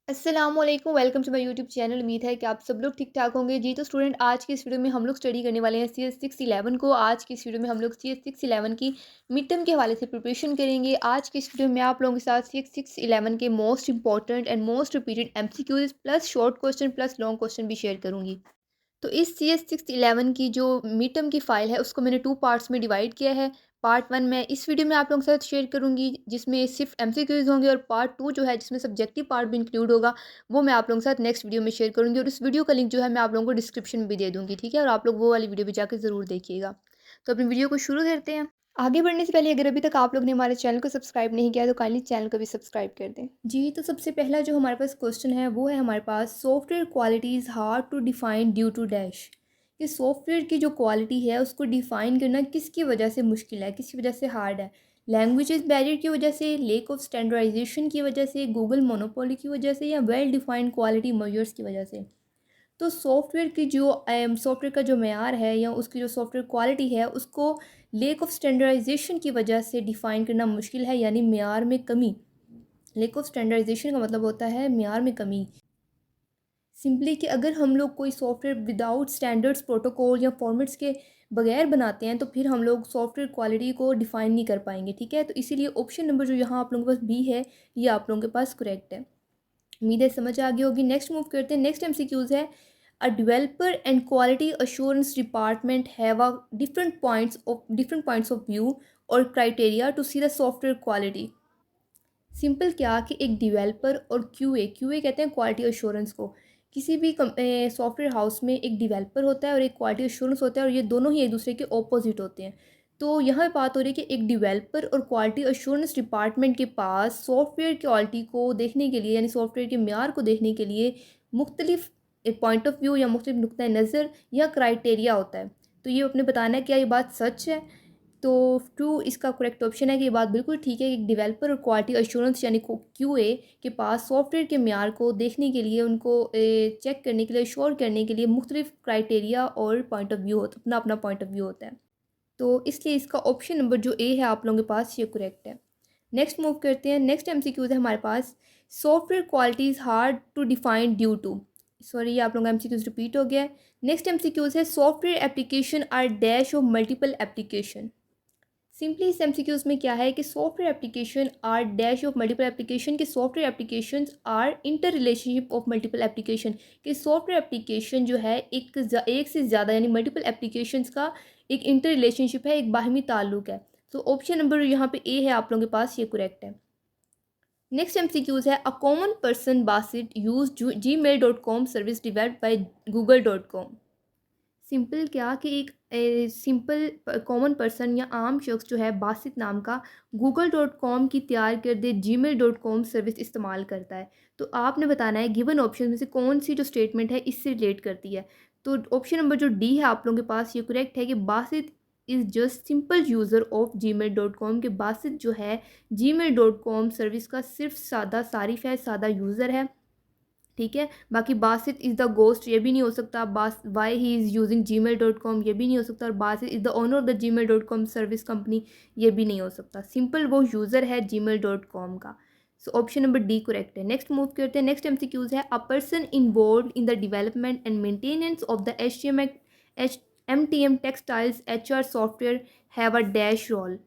अस्सलामुअलैकुम, welcome to my YouTube channel. उम्मीद है कि आप सब लोग ठीक ठाक होंगे। जी तो स्टूडेंट, आज की इस वीडियो में हम लोग स्टडी करने वाले हैं सी एस 611 को। आज की इस वीडियो में हम लोग सी एस 611 की मिड टर्म के हवाले से प्रिपरेशन करेंगे। आज की इस वीडियो में आप लोगों के साथ सी एस 611 के most important and most repeated MCQs plus short question plus long question भी शेयर करूंगी। तो इस सी एस 611 की जो मिड टर्म की फ़ाइल है उसको मैंने 2 पार्ट्स में डिवाइड किया है। पार्ट 1 मैं इस वीडियो में आप लोगों के साथ शेयर करूँगी, जिसमें सिर्फ एमसीक्यूज़ होंगे, और पार्ट 2 जो है जिसमें सब्जेक्टिव पार्ट भी इंक्लूड होगा, वो मैं आप लोगों के साथ नेक्स्ट वीडियो में शेयर करूँगी। और इस वीडियो का लिंक जो है मैं आप लोगों को डिस्क्रिप्शन में भी दे दूँगी, ठीक है? और आप लोग वो वाली वीडियो भी जाकर ज़रूर देखिएगा। तो अपनी वीडियो को शुरू करते हैं। आगे बढ़ने से पहले अगर अभी तक आप लोग ने हमारे चैनल को सब्सक्राइब नहीं किया तो काइंडली चैनल को भी सब्सक्राइब कर दें। जी, तो सबसे पहला जो हमारे पास क्वेश्चन है वो है हमारे पास, software qualities hard to define due to dash. कि सॉफ्टवेयर की जो क्वालिटी है उसको डिफ़ाइन करना किसकी वजह से मुश्किल है, किसकी वजह से हार्ड है। लैंग्वेजेस बैरियर की वजह से, लेक ऑफ स्टैंडर्डाइजेशन की वजह से, गूगल मोनोपोली की वजह से, या वेल डिफाइंड क्वालिटी मेजर्स की वजह से। तो सॉफ्टवेयर की जो सॉफ्टवेयर का जो मेयार है या उसकी जो सॉफ्टवेयर क्वालिटी है उसको लेक ऑफ स्टैंडर्डाइजेशन की वजह से डिफ़ाइन करना मुश्किल है, यानी मेयार में कमी। लेक ऑफ स्टैंडर्डाइजेशन का मतलब होता है मेयार में कमी। सिंपली कि अगर हम लोग कोई सॉफ्टवेयर विदाउट स्टैंडर्ड्स, प्रोटोकॉल या फॉर्मेट्स के बगैर बनाते हैं तो फिर हम लोग सॉफ्टवेयर क्वालिटी को डिफ़ाइन नहीं कर पाएंगे, ठीक है? तो इसीलिए ऑप्शन नंबर जो यहाँ आप लोगों के पास बी है, ये आप लोगों के पास करेक्ट है। उम्मीद है समझ आ गई होगी। नेक्स्ट मूव करते हैं। नेक्स्ट एमसीक्यूज है, a developer and quality assurance department have a different points of view और criteria to see the software quality. Simple क्या कि एक डेवलपर और क्यूए कहते हैं क्वालिटी अश्योरेंस को। किसी भी सॉफ्टवेयर हाउस में एक डेवलपर होता है और एक क्वालिटी अश्योरेंस होता है, और ये दोनों ही एक दूसरे के ऑपोजिट होते हैं। तो यहाँ बात हो रही है कि एक डेवलपर और क्वालिटी अश्योरेंस डिपार्टमेंट के पास सॉफ्टवेयर क्वालिटी को देखने के लिए, यानी सॉफ्टवेयर के म्यार को देखने के लिए मुख्तलिफ पॉइंट ऑफ व्यू या मुख्तलिफ नुक्ता नज़र या क्राइटेरिया होता है। तो ये अपने बताना है क्या ये बात सच है। तो टू इसका करेक्ट ऑप्शन है कि ये बात बिल्कुल ठीक है कि डेवलपर और क्वालिटी अश्योरेंस यानी क्यूए के पास सॉफ्टवेयर के म्यार को देखने के लिए, उनको चेक करने के लिए, श्योर करने के लिए मुख्तलिफ क्राइटेरिया और पॉइंट ऑफ व्यू होता, अपना अपना पॉइंट ऑफ व्यू होता है। तो इसलिए इसका ऑप्शन नंबर जो ए है आप लोगों के पास, ये करेक्ट है। नेक्स्ट मूव करते हैं। नेक्स्ट एमसीक्यूज है हमारे पास, software quality is hard to define due to. Sorry, ये आप लोगों का एमसीक्यूज रिपीट हो गया है। नेक्स्ट एमसीक्यूज है, software application are dash of multiple application. Simply इस एमसीक्यूज में क्या है कि software application are dash of multiple application, के software application are interrelationship of multiple application, के सॉफ्टवेयर एप्लीकेशन जो है एक से ज़्यादा यानी मल्टीपल एप्लीकेशंस का एक इंटर रिलेशनशिप है, एक बाहमी ताल्लुक है। तो ऑप्शन नंबर यहाँ पे ए है आप लोगों के पास, ये करेक्ट है। नेक्स्ट एमसीक्यूज है, a common person Basit use gmail.com service develop bye google.com। Simple क्या कि एक सिंपल कॉमन पर्सन या आम शख्स जो है बासित नाम का google.com की तैयार कर दे gmail.com सर्विस इस्तेमाल करता है। तो आपने बताना है गिवन ऑप्शन में से कौन सी जो स्टेटमेंट है इससे रिलेट करती है। तो ऑप्शन नंबर जो डी है आप लोगों के पास, ये करेक्ट है कि Basit is just simple user of gmail.com, के बासित जो है gmail.com सर्विस का सिर्फ सादा सारिफ है, सादा यूज़र है, ठीक है? बाकी बासित इज़ द गोस्ट ये भी नहीं हो सकता, बास why he is using gmail.com ये भी नहीं हो सकता, और Basit is the owner of the gmail.com service company ये भी नहीं हो सकता। सिंपल वो यूज़र है gmail.com का। So option number D correct है। नेक्स्ट मूव करते हैं। नेक्स्ट एमसीक्यूज है, a person involve in the development and maintenance of the M textiles HR software have a dash role.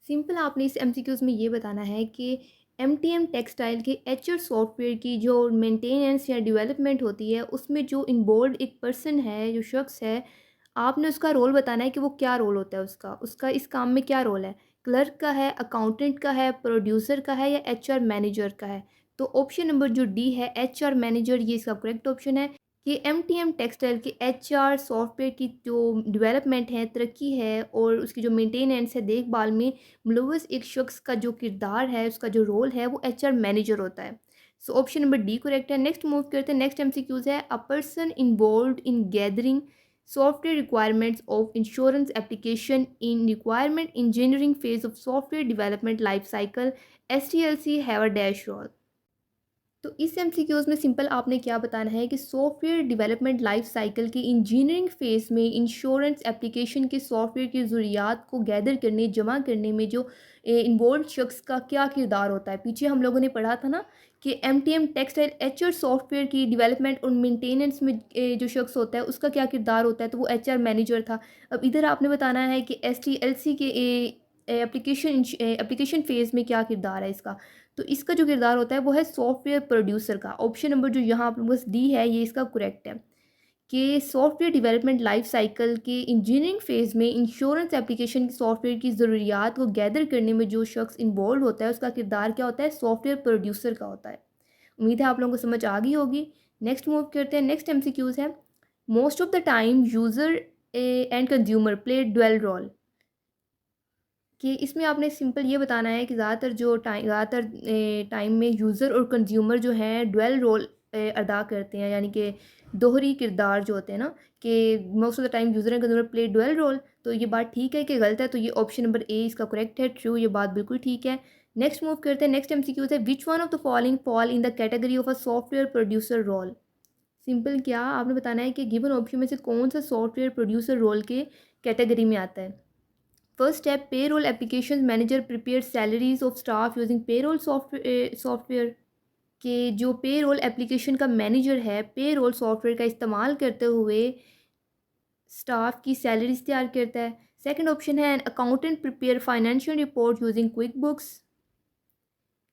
Simple आपने इस MCQs में ये बताना है कि एमटीएम टेक्सटाइल के एचआर सॉफ्टवेयर की जो मेंटेनेंस या डेवलपमेंट होती है उसमें जो इन्वॉल्व एक पर्सन है, जो शख्स है, आपने उसका रोल बताना है कि वो क्या रोल होता है, उसका उसका इस काम में क्या रोल है। क्लर्क का है, अकाउंटेंट का है, प्रोड्यूसर का है, या एचआर मैनेजर का है। तो ऑप्शन नंबर जो डी है एचआर मैनेजर, ये इसका करेक्ट ऑप्शन है। कि एमटीएम टेक्सटाइल के एचआर सॉफ्टवेयर की जो डेवलपमेंट है, तरक्की है, और उसकी जो मेंटेनेंस है, देखभाल में मुलव्वस एक शख्स का जो किरदार है, उसका जो रोल है, वो एचआर मैनेजर होता है। So option number D correct है। नेक्स्ट मूव करते हैं। नेक्स्ट एमसीक्यूज है, a person involved in gathering software requirements of insurance application in requirement engineering phase of software development life cycle SDLC have a dash role. तो इस MCQs में simple आपने क्या बताना है कि सॉफ्टवेयर डेवलपमेंट लाइफ साइकिल की इंजीनियरिंग फेज़ में इंश्योरेंस एप्लीकेशन के सॉफ्टवेयर की ज़रूरियात को गैदर करने, जमा करने में जो इन्वॉल्व शख्स का क्या किरदार होता है। पीछे हम लोगों ने पढ़ा था ना कि एमटीएम टेक्सटाइल एचआर सॉफ्टवेयर की डेवलपमेंट और मेंटेनेंस में जो शख्स होता है उसका क्या किरदार होता है, तो वो एचआर मैनेजर था। अब इधर आपने बताना है कि एसटीएलसी के एप्लीकेशन फ़ेज़ में क्या किरदार है इसका। तो इसका जो किरदार होता है वो है सॉफ्टवेयर प्रोड्यूसर का। ऑप्शन नंबर जो यहाँ आप लोगों के पास डी है ये इसका करेक्ट है कि सॉफ्टवेयर डेवलपमेंट लाइफ साइकिल के इंजीनियरिंग फेज़ में इंश्योरेंस एप्लीकेशन की सॉफ्टवेयर की ज़रूरियात को गैदर करने में जो शख्स इन्वॉल्व होता है उसका किरदार क्या होता है, सॉफ्टवेयर प्रोड्यूसर का होता है। उम्मीद है आप लोगों को समझ आ गई होगी। नेक्स्ट मूव करते हैं। नेक्स्ट एमसीक्यूज़ है most of the time user and consumer play dual role. कि इसमें आपने सिंपल ये बताना है कि ज़्यादातर टाइम में यूज़र और कंज्यूमर जो हैं डुअल रोल अदा करते हैं, यानी कि दोहरी किरदार जो होते हैं ना, कि most of the time user and consumer play dual role. तो ये बात ठीक है कि गलत है, तो ये ऑप्शन नंबर ए इसका करेक्ट है, ट्रू, ये बात बिल्कुल ठीक है। नेक्स्ट मूव करते हैं। नेक्स्ट एमसीक्यू है which one of the following fall in the category of a software producer role. Simple क्या आपने बताना है कि गिवन ऑप्शन में से कौन सा सॉफ्टवेयर प्रोड्यूसर रोल के कैटेगरी में आता है। First step payroll application manager prepare salaries of staff using payroll software. के जो पेरोल एप्लीकेशन का मैनेजर है पेरोल सॉफ्टवेयर का इस्तेमाल करते हुए स्टाफ की सैलरीज तैयार करता है। सेकंड ऑप्शन है accountant prepare financial report using quick books.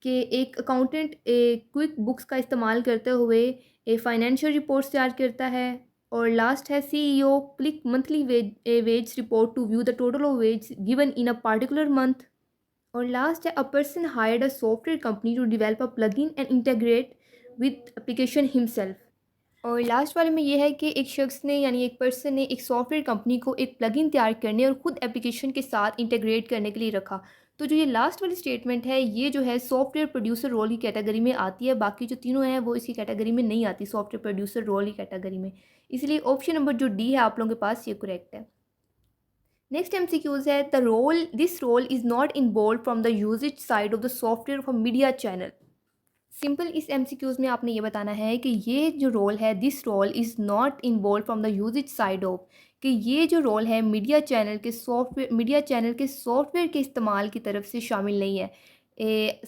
कि एक अकाउंटेंट क्विक बुक्स का इस्तेमाल करते हुए फाइनेंशियल रिपोर्ट्स तैयार करता है। और लास्ट है CEO click monthly wage report to view the total of wage given in a particular month. और लास्ट है a person hired a software company to develop a plugin and integrate with application himself. और last वाले में ये है कि एक शख्स ने यानी एक पर्सन ने एक सॉफ्टवेयर कंपनी को एक प्लगइन तैयार करने और ख़ुद एप्लीकेशन के साथ इंटीग्रेट करने के लिए रखा। तो जो ये लास्ट वाली स्टेटमेंट है ये जो है सॉफ्टवेयर प्रोड्यूसर रोल की कैटेगरी में आती है, बाकी जो तीनों हैं वो इसकी कैटेगरी में नहीं आती, सॉफ्टवेयर प्रोड्यूसर रोल की कैटेगरी में। इसलिए ऑप्शन नंबर जो डी है आप लोगों के पास ये करेक्ट है। नेक्स्ट एमसीक्यूज है the role this role is not involve from the usages side of the software of media channel. Simple इस एमसीक्यूज़ में आपने ये बताना है कि ये जो रोल है this role is not involve from the usages side of, कि ये जो रोल है मीडिया चैनल के सॉफ्टवेयर के इस्तेमाल की तरफ से शामिल नहीं है।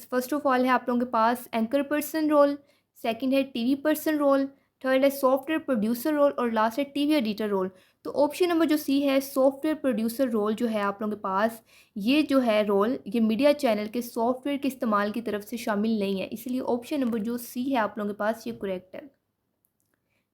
फर्स्ट ऑफ ऑल है आप लोगों के पास एंकर पर्सन रोल, सेकंड है टीवी पर्सन रोल, थर्ड है सॉफ्टवेयर प्रोड्यूसर रोल और लास्ट है टीवी एडिटर रोल। तो ऑप्शन नंबर जो सी है सॉफ्टवेयर प्रोड्यूसर रोल जो है आप लोगों के पास ये जो है रोल ये मीडिया चैनल के सॉफ्टवेयर के इस्तेमाल की तरफ से शामिल नहीं है, इसलिए ऑप्शन नंबर जो सी है आप लोगों के पास ये करेक्ट है।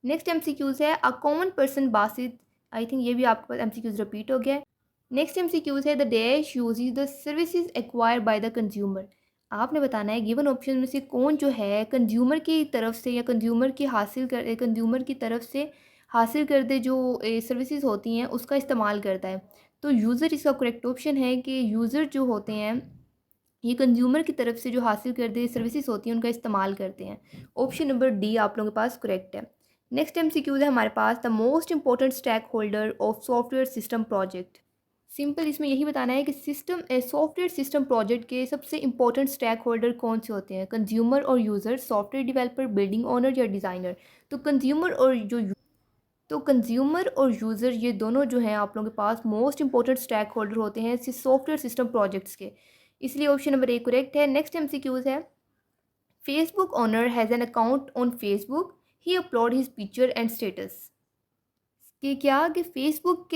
नेक्स्ट एमसीक्यूज़ है a common person Basit, I think ये भी आपके पास एमसीक्यूज़ रिपीट हो गया है। नेक्स्ट एमसीक्यूज़ है the dash uses the services acquired by the consumer. आपने बताना है गिवन ऑप्शन में से कौन जो है कंज्यूमर की तरफ से या कंज्यूमर की तरफ से हासिल करते जो सर्विसेज होती हैं उसका इस्तेमाल करता है। तो यूज़र इसका करेक्ट ऑप्शन है कि यूज़र जो होते हैं ये कंज्यूमर की तरफ से जो हासिल करते सर्विसेज होती हैं उनका इस्तेमाल करते हैं। ऑप्शन नंबर डी आप लोगों के पास करेक्ट है। नेक्स्ट एमसीक्यूज है हमारे पास the most important stakeholder of software system project. Simple इसमें यही बताना है कि सॉफ्टवेयर सिस्टम प्रोजेक्ट के सबसे इंपॉर्टेंट स्टैक होल्डर कौन से होते हैं, कंज्यूमर और user, software developer, building owner या डिज़ाइनर। तो कंज्यूमर और यूज़र ये दोनों जो हैं आप लोगों के पास मोस्ट इंपॉर्टेंट स्टैक होल्डर होते हैं सॉफ्टवेयर सिस्टम प्रोजेक्ट्स के, इसलिए ऑप्शन नंबर ए करेक्ट है। नेक्स्ट एमसीक्यूज है Facebook owner has an account on Facebook he upload his picture and status. कि क्या कि फेसबुक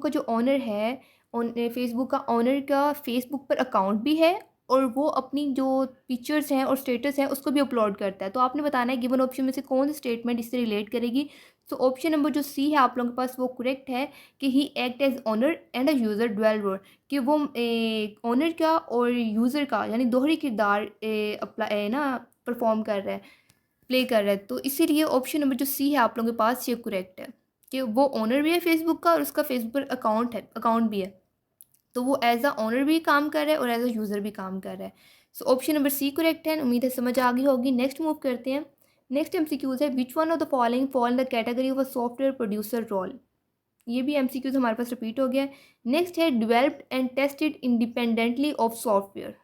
का जो ऑनर है फेसबुक का ऑनर का फेसबुक पर अकाउंट भी है और वो अपनी जो पिक्चर्स हैं और स्टेटस हैं उसको भी अपलोड करता है। तो आपने बताना है गिवन ऑप्शन में से कौन सी स्टेटमेंट इससे रिलेट करेगी। तो ऑप्शन नंबर जो सी है आप लोगों के पास वो करेक्ट है कि he act as owner and a user dual role, कि वो ऑनर का और यूज़र का यानी दोहरी किरदार अप्लाई ना परफॉर्म कर रहा है, प्ले कर रहा है। तो इसीलिए ऑप्शन नंबर जो सी है आप लोगों के पास ये करेक्ट है कि वो ओनर भी है फेसबुक का और उसका फेसबुक पर अकाउंट भी है, तो वो एज अ ओनर भी काम कर रहा है और एज अ यूज़र भी काम कर रहा है। So option number C correct है। उम्मीद है समझ आ गई होगी। नेक्स्ट मूव करते हैं। नेक्स्ट एमसीक्यूज है which one of the following fall in the category of a software producer role. ये भी एमसीक्यूज हमारे पास रिपीट हो गया है। नेक्स्ट है developed and tested independently of software.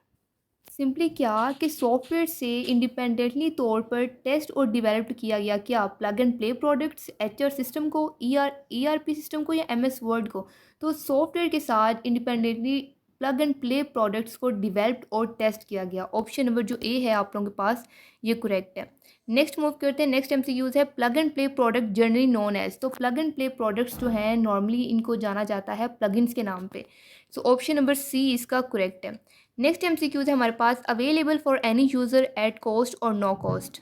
Simply क्या कि सॉफ्टवेयर से इंडिपेंडेंटली तौर पर टेस्ट और डेवलप किया गया क्या plug and play products HR system को ईआरपी सिस्टम को या एमएस वर्ड को। तो सॉफ्टवेयर के साथ independently plug and play products को डिवेल्प्ड और टेस्ट किया गया। ऑप्शन नंबर जो ए है आप लोगों के पास ये करेक्ट है। नेक्स्ट मूव करते हैं। नेक्स्ट एमसीक्यूज है plug and play product generally known as. तो प्लग एंड प्ले प्रोडक्ट्स जो हैं नॉर्मली इनको जाना जाता है प्लगइन्स के नाम पे। सो ऑप्शन नंबर सी इसका करेक्ट है। नेक्स्ट एमसीक्यूज है हमारे पास available for any user at cost और नो कॉस्ट।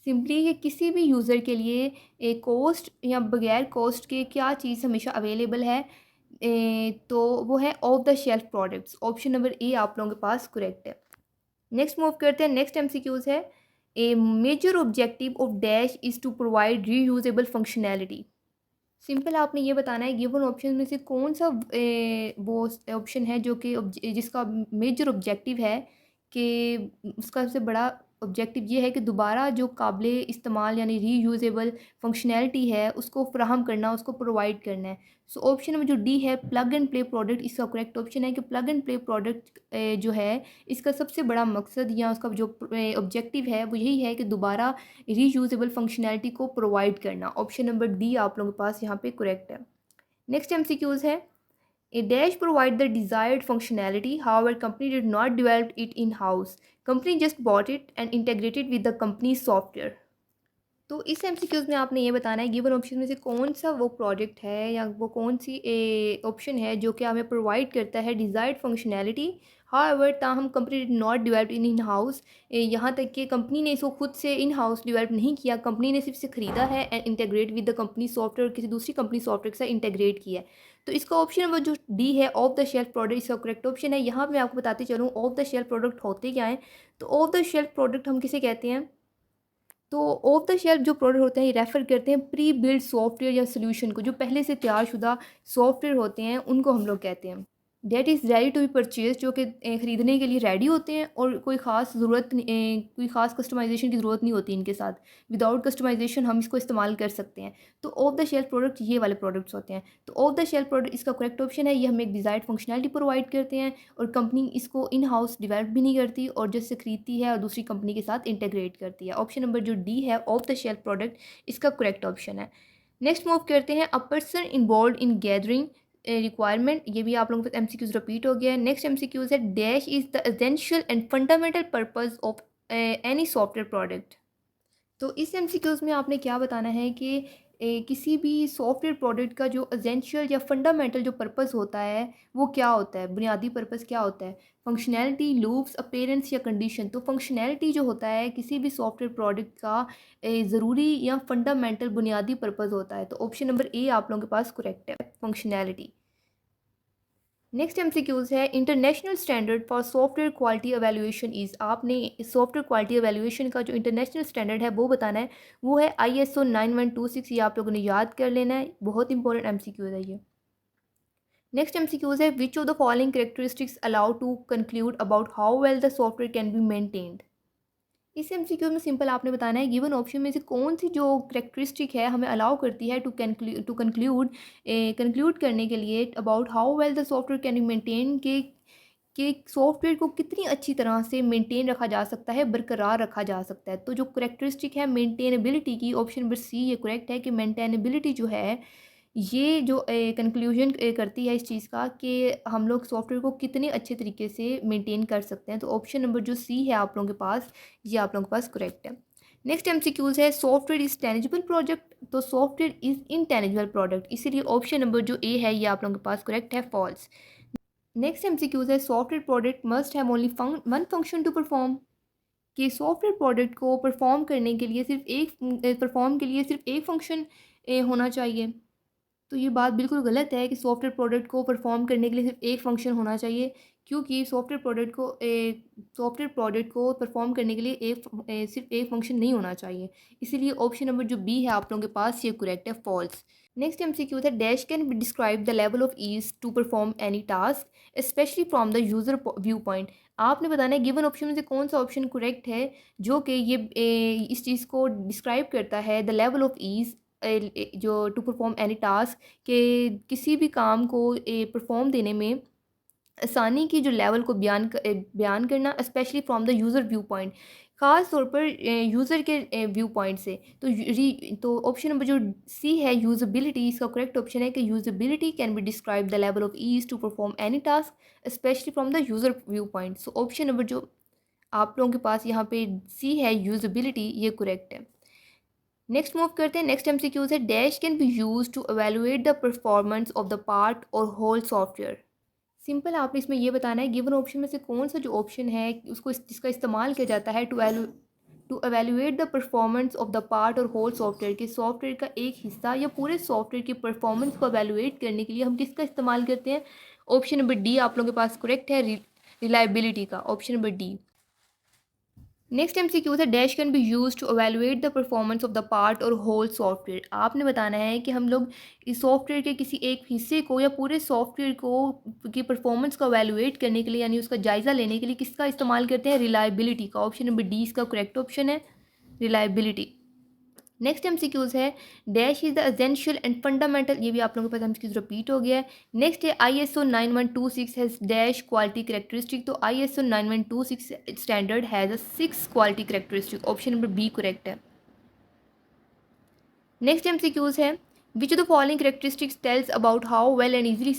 सिंपली ये किसी भी यूज़र के लिए एक कॉस्ट या बगैर कॉस्ट के क्या चीज़ हमेशा अवेलेबल है, तो वो है off the shelf products. Option number A आप लोगों के पास करेक्ट है। नेक्स्ट मूव करते हैं। नेक्स्ट एमसीक्यूज है a major objective of dash is to provide reusable functionality. Simple आपने ये बताना है गिवन ऑप्शन में से कौन सा वो ऑप्शन है जो कि जिसका मेजर ऑब्जेक्टिव है कि उसका सबसे बड़ा ऑब्जेक्टिव ये है कि दोबारा जो काबिल इस्तेमाल यानी रीयूजेबल फंक्शनैलिटी है उसको फ्राहम करना, उसको प्रोवाइड करना है। सो ऑप्शन में जो डी है प्लग एंड प्ले प्रोडक्ट, इसका करेक्ट ऑप्शन है कि प्लग एंड प्ले प्रोडक्ट जो है इसका सबसे बड़ा मकसद या उसका जो ऑब्जेक्टिव है वो यही है कि दोबारा रीयूजेबल फंक्शनैलिटी को प्रोवाइड करना। ऑप्शन नंबर डी आप लोगों के पास यहाँ पे करेक्ट है। नेक्स्ट एमसीक्यूज है a dash provide the desired functionality however company did not develop it in house, company just bought it and integrated with the company software. तो इस एमसीक्यूज में आपने ये बताना है गिवन ऑप्शन में से कौन सा वो प्रोजेक्ट है या वो कौन सी ऑप्शन है जो कि हमें प्रोवाइड करता है डिज़ायर्ड फंक्शनैलिटी हाउएवर ताहम company did not develop in house. यहाँ तक कि कंपनी ने इसको खुद से इन हाउस डेवलप नहीं किया, कंपनी ने सिर्फ से ख़रीदा है and integrate with the company software, किसी दूसरी कंपनी सॉफ्टवेयर के साथ इंटीग्रेट किया है। तो इसका ऑप्शन वो जो डी है ऑफ द शेल्फ प्रोडक्ट इसका करेक्ट ऑप्शन है। यहाँ पर मैं आपको बताती चलूँ ऑफ द शेल्फ प्रोडक्ट होते क्या हैं। तो ऑफ द शेल्फ प्रोडक्ट हम किसे कहते हैं, तो ऑफ द शेल्फ जो प्रोडक्ट होते हैं ये रेफ़र करते हैं प्री बिल्ड सॉफ्टवेयर या सोल्यूशन को, जो पहले से तैयारशुदा सॉफ्टवेयर होते हैं उनको हम लोग कहते हैं। That is ready to be purchase, जो कि ख़रीदने के लिए रेडी होते हैं और कोई ख़ास कोई ख़ास कस्टमाइजेशन की ज़रूरत नहीं होती इनके साथ। विदाउट कस्टमाइजेशन हम इसको इस्तेमाल कर सकते हैं। तो ऑफ द शेल्फ प्रोडक्ट ये वाले प्रोडक्ट्स होते हैं। तो ऑफ द शेल्फ प्रोडक्ट इसका करेक्ट ऑप्शन है। ये हमें एक डिज़ायर्ड फंक्शनैलिटी प्रोवाइड करते हैं और कंपनी इसको इन हाउस डेवलप भी नहीं करती और जैसे खरीदती है और दूसरी कंपनी के साथ इंटीग्रेट करती है। ऑप्शन नंबर जो डी है ऑफ द शेल्फ प्रोडक्ट इसका करेक्ट ऑप्शन है। नेक्स्ट मूव करते हैं अ पर्सन इन्वॉल्व इन गैदरिंग रिक्वायरमेंट। ये भी आप लोगों के एमसीक्यूज रिपीट हो गया है। नेक्स्ट एमसीक्यूज है dash is the essential and fundamental purpose of any software product. तो इस एमसीक्यूज में आपने क्या बताना है कि किसी भी सॉफ्टवेयर प्रोडक्ट का जो एसेंशियल या फंडामेंटल जो पर्पस होता है वो क्या होता है, बुनियादी पर्पस क्या होता है। फंक्शनैलिटी, लूप्स, अपीयरेंस या कंडीशन। तो फंक्शनैलिटी जो होता है किसी भी सॉफ्टवेयर प्रोडक्ट का ज़रूरी या फंडामेंटल बुनियादी पर्पस होता है। तो ऑप्शन नंबर ए आप लोगों के पास करेक्ट है, फंक्शनैलिटी। नेक्स्ट एमसीक्यूज है international standard for software quality evaluation is. आपने सॉफ्टवेयर क्वालिटी एवेल्यूएशन का जो इंटरनेशनल स्टैंडर्ड है वो बताना है। वो है ISO 9126। ये आप लोगों ने याद कर लेना है, बहुत इंपॉर्टेंट एमसीक्यूज है ये। नेक्स्ट एमसीक्यूज है which of the following characteristics allow to conclude about how well the software can be maintained. इस एमसीक्यू में सिंपल आपने बताना है गिवन ऑप्शन में से कौन सी जो करेक्टरिस्टिक है हमें अलाउ करती है टू कंक्लूड करने के लिए about how well the software can be maintain कि सॉफ्टवेयर को कितनी अच्छी तरह से मेंटेन रखा जा सकता है, बरकरार रखा जा सकता है। तो जो करेक्टरिस्टिक है मेंटेनेबिलिटी की, ऑप्शन नंबर सी ये करेक्ट है कि मेंटेनेबिलिटी जो है ये जो कंक्लूजन करती है इस चीज़ का कि हम लोग सॉफ्टवेयर को कितने अच्छे तरीके से मेंटेन कर सकते हैं। तो ऑप्शन नंबर जो सी है आप लोगों के पास ये आप लोगों के पास करेक्ट है। नेक्स्ट एमसीक्यूज है सॉफ्टवेयर इज़ टेंजिबल प्रोडक्ट, तो सॉफ्टवेयर इज़ इनटेंजिबल प्रोडक्ट, इसीलिए ऑप्शन नंबर जो ए है ये आप लोगों के पास करेक्ट है, फॉल्स। नेक्स्ट एमसीक्यूज है software product must have only one function to perform, कि सॉफ्टवेयर प्रोडक्ट को परफॉर्म के लिए सिर्फ एक फंक्शन होना चाहिए। तो ये बात बिल्कुल गलत है कि सॉफ्टवेयर प्रोडक्ट को परफॉर्म करने के लिए सिर्फ एक फंक्शन होना चाहिए, क्योंकि सॉफ्टवेयर प्रोडक्ट को परफॉर्म करने के लिए सिर्फ एक फंक्शन नहीं होना चाहिए। इसीलिए ऑप्शन नंबर जो बी है आप लोगों के पास ये करेक्ट है, फॉल्स। नेक्स्ट एमसीक्यू है dash can be describe the level of ease to perform any task specially from the user view point. आपने बताना है गिवन ऑप्शन में से कौन सा ऑप्शन करेक्ट है जो कि ये इस चीज़ को डिस्क्राइब करता है द लेवल ऑफ ईज़ जो टू परफॉर्म एनी टास्क, के किसी भी काम को परफॉर्म देने में आसानी की जो लेवल को बयान करना, specially from the user view point, ख़ास तौर पर यूज़र के व्यू पॉइंट से। तो ऑप्शन नंबर जो सी है यूज़बिलिटी, इसका करेक्ट ऑप्शन है कि usability can be describe the level of ease to perform any task specially from the user view point. So option number जो आप लोगों के पास यहाँ पे सी है यूज़बिलिटी, ये करेक्ट है। नेक्स्ट मूव करते हैं, नेक्स्ट एमसीक्यूज है dash can be use to evaluate the performance of the part और होल सॉफ्टवेयर। सिंपल आपने इसमें ये बताना है गिवन ऑप्शन में से कौन सा जो ऑप्शन है उसको जिसका इस्तेमाल किया जाता है to evaluate the performance of the part और होल सॉफ्टवेयर, के सॉफ्टवेयर का एक हिस्सा या पूरे सॉफ्टवेयर की परफॉर्मेंस को एवेलुएट करने के लिए हम किसका इस्तेमाल करते हैं। ऑप्शन नंबर डी आप लोगों के पास करेक्ट है, रिलायबिलिटी का, option number D. Next MCQ है dash can be use to evaluate the performance of the part और होल सॉफ्टवेयर। आपने बताना है कि हम लोग इस सॉफ्टवेयर के किसी एक हिस्से को या पूरे सॉफ्टवेयर को की परफॉर्मेंस को एवेलुएट करने के लिए यानी उसका जायज़ा लेने के लिए किसका इस्तेमाल करते हैं, रिलायबिलिटी का। ऑप्शन नंबर डी इसका करेक्ट ऑप्शन है, रिलायबिलिटी। नेक्स्ट एमसीक्यूज है dash is the essential and fundamental, ये भी आप लोगों के पास एमसीक्यूज रिपीट हो गया है। नेक्स्ट है ISO 9126 has dash quality characteristic, तो ISO 9126 standard has a 6 quality characteristic, option number B correct है। नेक्स्ट एमसीक्यूज है which of the following characteristics tells about how well and easily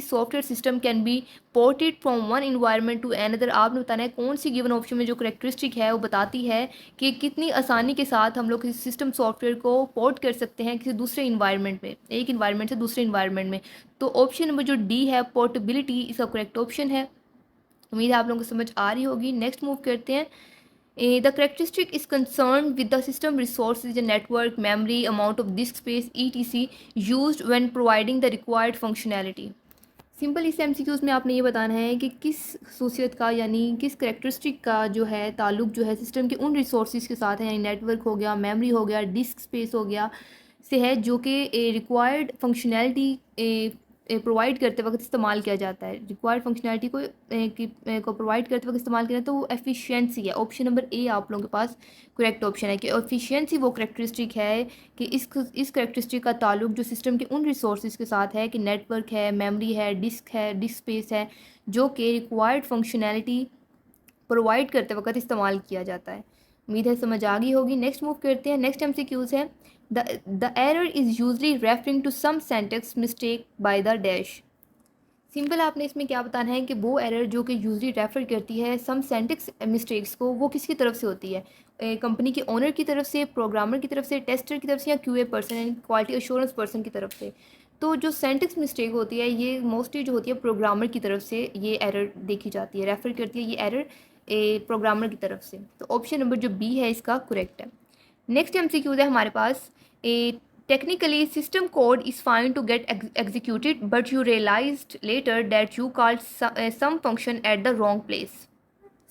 software system can be ported from one environment to another. आपने बताना है कौन सी given option में जो characteristic है वो बताती है कि कितनी आसानी के साथ हम लोग किसी सिस्टम सॉफ्टवेयर को पोर्ट कर सकते हैं किसी दूसरे इन्वायरमेंट में, एक इन्वायरमेंट से दूसरे इन्वायरमेंट में। तो ऑप्शन नंबर जो डी है पोर्टेबिलिटी, इसका करेक्ट ऑप्शन है। उम्मीद है आप लोगों को समझ आ रही होगी। नेक्स्ट मूव करते हैं, the characteristic is concerned with the system resources, the network, memory, amount of disk space, etc. used when providing the required functionality. Simple इस एमसीक्यूज में आपने ये बताना है कि किस खसूसियत का यानी किस करेक्टरिस्टिक का जो है ताल्लुक जो है सिस्टम के उन रिसोर्सेज के साथ है, यानी नेटवर्क हो गया, मेमोरी हो गया, डिस्क स्पेस हो गया, से है जो कि रिक्वायर्ड फंक्शनैलिटी प्रोवाइड करते वक्त इस्तेमाल किया जाता है। रिक्वायर्ड फंक्शनैलिटी को प्रोवाइड करते वक्त इस्तेमाल किया तो वो एफिशिएंसी है। ऑप्शन नंबर ए आप लोगों के पास करेक्ट ऑप्शन है कि एफिशिएंसी वो करेक्टरिस्टिक है कि इस करेक्टरिस्टिक का ताल्लुक जो सिस्टम के उन रिसोर्सेज के साथ है कि नेटवर्क है, मेमोरी है, डिस्क स्पेस है, जो कि रिक्वायर्ड फंक्शनैलिटी प्रोवाइड करते वक्त इस्तेमाल किया जाता है। उम्मीद है समझ आ गई होगी। नेक्स्ट मूव करते हैं, नेक्स्ट एमसीक्यूज है the error is usually referring to some syntax mistake by the dash. Simple आपने इसमें क्या बताना है कि वो एरर जो कि यूजली रेफर करती है सम सेंटेक्स मिस्टेक्स को, वो किसकी तरफ से होती है, कंपनी के ओनर की तरफ से, प्रोग्रामर की तरफ से, टेस्टर की तरफ से, या QA पर्सन यानी क्वालिटी एश्योरेंस पर्सन की तरफ से। तो जो सेंटेक्स मिस्टेक होती है ये मोस्टली जो होती है प्रोग्रामर की तरफ से ये एरर देखी जाती है, रेफर करती है ये एरर प्रोग्रामर की तरफ से। तो ऑप्शन नंबर जो बी है इसका करेक्ट है। नेक्स्ट एमसीक्यूज है हमारे पास technically system code is fine to get executed but you realized later that you called some function at the wrong place.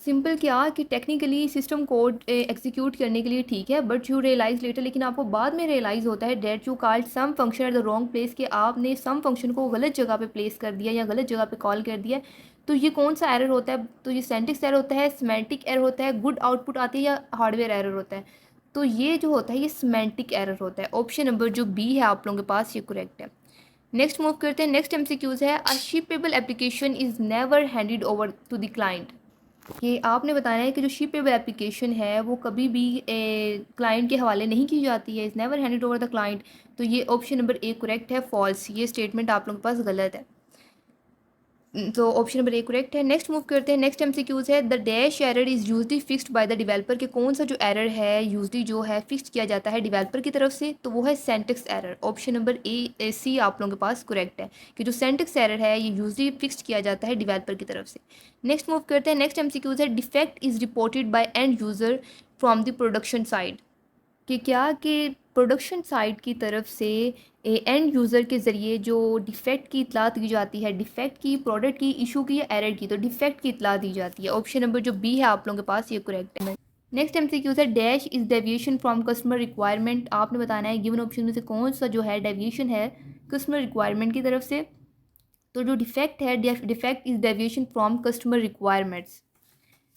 Simple क्या कि टेक्निकली सिस्टम कोड एग्जीक्यूट करने के लिए ठीक है बट यू रियलाइज़ लेटर, लेकिन आपको बाद में रियलाइज़ होता है that you called some function at the wrong place, कि आपने सम फंक्शन को गलत जगह पे प्लेस कर दिया या गलत जगह पे कॉल कर दिया। तो ये कौन सा एरर होता है, तो ये सेंटिक्स एरर होता है, सिमेंटिक एरर होता है, गुड आउटपुट आती है, या हार्डवेयर एरर होता है। तो ये जो होता है ये सिमेंटिक एरर होता है। ऑप्शन नंबर जो बी है आप लोगों के पास ये करेक्ट है। नेक्स्ट मूव करते हैं, नेक्स्ट एमसीक्यूज है a shippable application is never handed over to the client. कि आपने बताना है कि जो शिपेबल एप्लीकेशन है वो कभी भी क्लाइंट के हवाले नहीं की जाती है, is never handed over the client. तो ये ऑप्शन नंबर ए करेक्ट है, फॉल्स, ये स्टेटमेंट आप लोगों के पास गलत है। तो ऑप्शन नंबर ए करेक्ट है। नेक्स्ट मूव करते हैं, नेक्स्ट एमसीक्यूज है the dash error is usually fixed by the developer, के कौन सा जो एरर है यूजली जो है फिक्स किया जाता है डेवलपर की तरफ से, तो वो है सेंटेक्स एरर। ऑप्शन नंबर ए सी आप लोगों के पास करेक्ट है कि जो सेंटेक्स एरर है ये यूजली फिक्स किया जाता है डेवलपर की तरफ से। नेक्स्ट मूव करते हैं, नेक्स्ट एमसीक्यूज है defect is reported by end user from the production side, कि क्या कि प्रोडक्शन साइट की तरफ से एंड यूज़र के ज़रिए जो डिफ़ेक्ट की इतला दी जाती है, डिफ़ेक्ट की, प्रोडक्ट की, इशू की या एरर की, तो डिफ़ेक्ट की इतला दी जाती है। ऑप्शन नंबर जो बी है आप लोगों के पास ये करेक्ट है। नेक्स्ट एमसीक्यू है dash is deviation from customer requirement. आपने बताना है गिवन ऑप्शन में से कौन सा जो है डेविएशन है कस्टमर रिक्वायरमेंट की तरफ से। तो जो डिफ़ेक्ट है defect is deviation from customer requirements.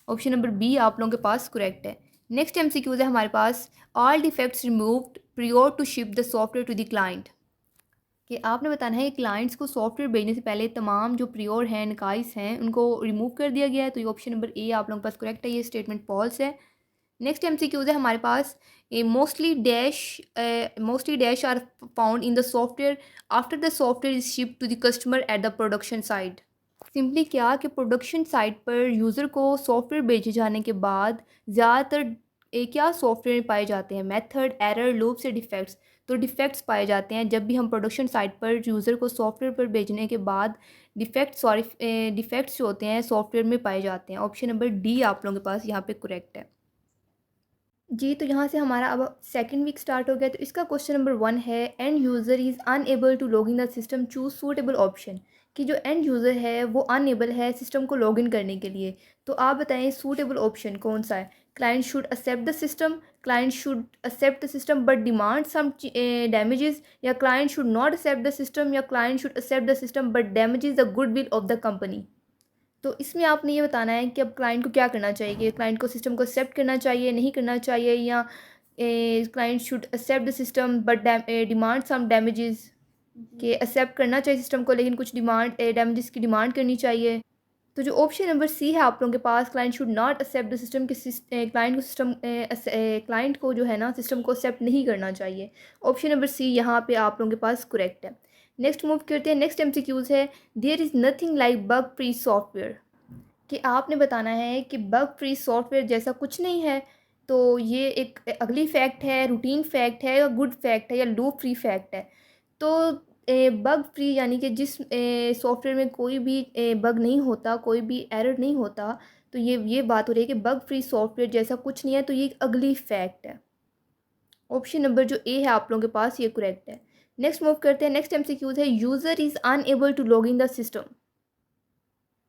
Option number B आप लोगों के पास करेक्ट है। नेक्स्ट एमसीक्यूज है हमारे पास all defects removed prior to ship the software to the client. कि आपने बताना है क्लाइंट्स को सॉफ्टवेयर भेजने से पहले तमाम जो प्रियोर हैं, नकाइस हैं, उनको रिमूव कर दिया गया है। तो ये ऑप्शन नंबर ए आप लोगों के पास करेक्ट है, ये स्टेटमेंट फॉल्स है। नेक्स्ट एमसीक्यूज है हमारे पास, a mostly dash are found in the software after the software is shipped to the customer at the production site. Simply क्या कि प्रोडक्शन साइट पर यूज़र को सॉफ्टवेयर भेजे जाने के बाद ज़्यादातर क्या सॉफ्टवेयर पाए जाते हैं, मेथड, एरर, लूप्स या डिफेक्ट्स। तो डिफेक्ट्स पाए जाते हैं जब भी हम प्रोडक्शन साइट पर यूज़र को सॉफ्टवेयर पर भेजने के बाद डिफेक्ट्स जो होते हैं सॉफ्टवेयर में पाए जाते हैं। ऑप्शन नंबर डी आप लोगों के पास यहाँ पे करेक्ट है। जी, तो यहाँ से हमारा अब सेकंड वीक स्टार्ट हो गया। तो इसका क्वेश्चन नंबर 1 है, end user is unable to log in the system, choose suitable option. कि जो एंड यूज़र है वो अनएबल है सिस्टम को लॉग इन करने के लिए। तो आप बताएं सूटेबल ऑप्शन कौन सा है। Client should accept the system, client should accept the system but demand some damages, या client should not accept the system, या client should accept the system but damages the goodwill of the company. तो इसमें आपने ये बताना है कि अब क्लाइंट को क्या करना चाहिए, कि क्लाइंट को सिस्टम को एक्सेप्ट करना चाहिए, नहीं करना चाहिए, या client should accept the system but demand some damages, कि एक्सेप्ट करना चाहिए सिस्टम को लेकिन कुछ डैमेजेस की डिमांड करनी चाहिए। तो जो ऑप्शन नंबर सी है आप लोगों के पास, client should not accept the system, के क्लाइंट को जो है ना सिस्टम को एक्सेप्ट नहीं करना चाहिए। ऑप्शन नंबर सी यहाँ पे आप लोगों के पास करेक्ट है। नेक्स्ट मूव करते हैं। नेक्स्ट एमसीक्यूज है, there is nothing like bug free software. कि आपने बताना है कि बग फ्री सॉफ्टवेयर जैसा कुछ नहीं है। तो ये एक अगली फैक्ट है, रूटीन फैक्ट है, या गुड फैक्ट है, या लूप फ्री फैक्ट है। तो बग फ्री यानी कि जिस सॉफ्टवेयर में कोई भी बग नहीं होता, कोई भी एरर नहीं होता, तो ये बात हो रही है कि बग फ्री सॉफ्टवेयर जैसा कुछ नहीं है। तो ये एक अगली फैक्ट है। ऑप्शन नंबर जो ए है आप लोगों के पास ये करेक्ट है। नेक्स्ट मूव करते हैं। नेक्स्ट एमसीक्यूज है, user is unable to log in the system.